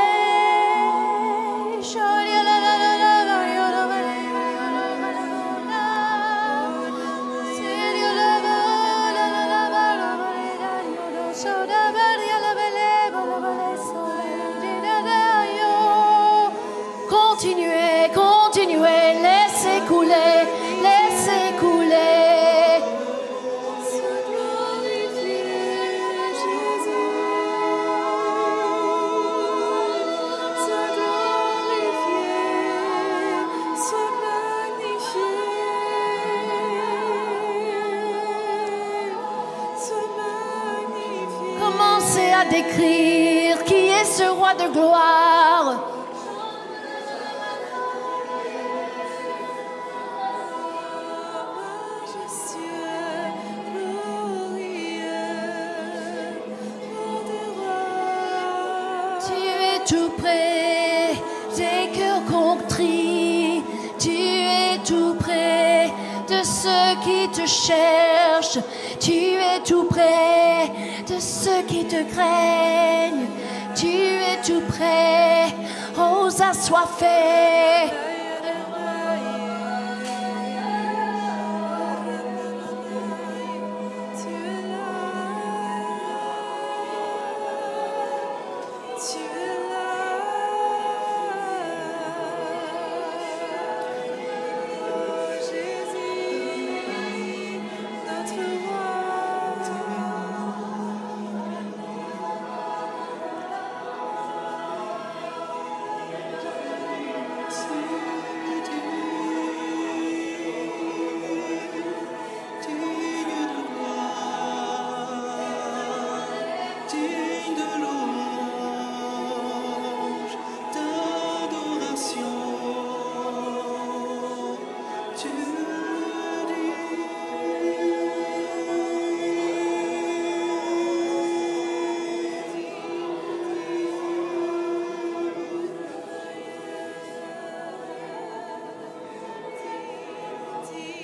Continuez, continuez, laissez couler, laissez couler. Commencez à décrire qui est ce roi de gloire. tout près des cœurs contrits. Tu es tout près de ceux qui te cherchent. Tu es tout près de ceux qui te craignent. Tu es tout près aux assoiffés.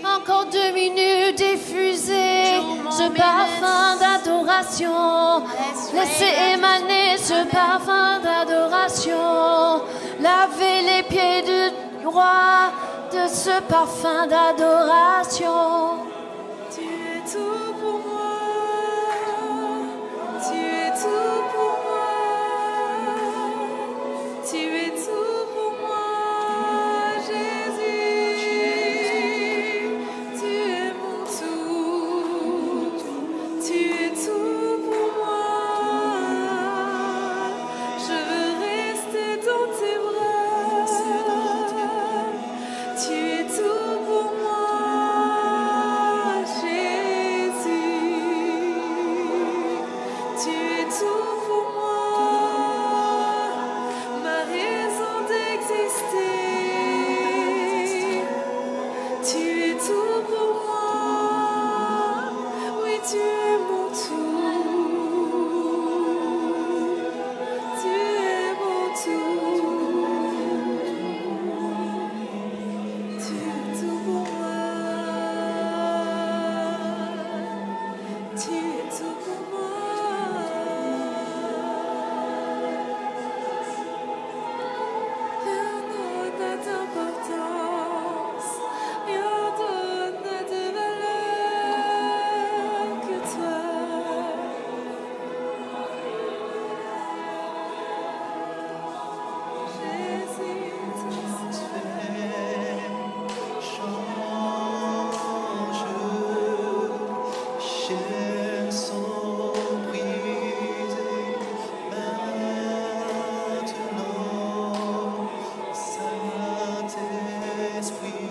Encore 2 minutes, diffuser ce parfum d'adoration. Laissez émaner ce parfum d'adoration. Lavez les pieds du roi de ce parfum d'adoration. Tu es tout pour moi. Tu es tout pour moi. Tu es tout pour moi, Jésus. Tu es mon tout. Tu es tout pour moi. Je veux rester dans tes bras. Tu es tout pour moi, Jésus. Tu es tout pour moi, ma raison d'exister. Tu es tout pour moi, oui, tu es mon tout. Tu es mon tout. Tu es tout pour moi. Tu es tout pour moi. Rien d'autre n'a d'importance, rien d'autre n'a de valeur que toi. Jésus, Chair sans briser, maintenant, Saint-Esprit,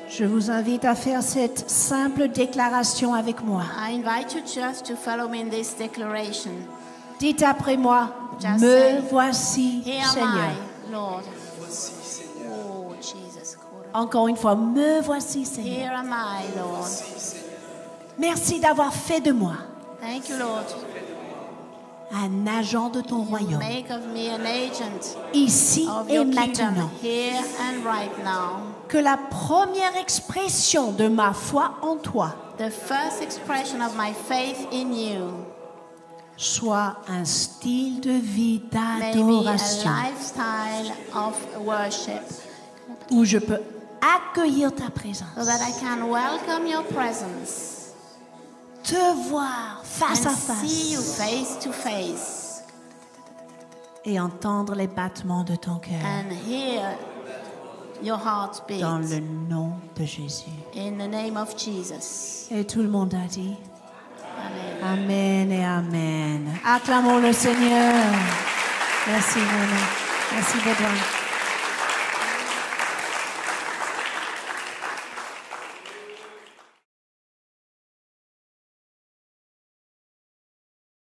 Je vous invite à faire cette simple déclaration avec moi. I invite you just to follow me in this declaration. Dites après moi, Just me say, voici, Here Seigneur. am I, Lord. Oh, Jesus. Encore une fois, me voici, Seigneur. Here am I, Lord. Merci d'avoir fait de moi Thank you, Lord. un agent de ton royaume, Make of me an agent ici of et your maintenant. kingdom, here and right now. Que la première expression de ma foi en toi The first expression of my faith in you soit un style de vie may be a d'adoration lifestyle of worship, où je peux accueillir ta présence, so that I can welcome your presence te voir face à and see you face face to face et entendre les battements de ton cœur and hear your heart beat dans le nom de Jésus. in the name of Jesus. Et tout le monde a dit Amen. Amen et Amen. Acclamons le Seigneur. Merci, Nana. Merci, Bédouin.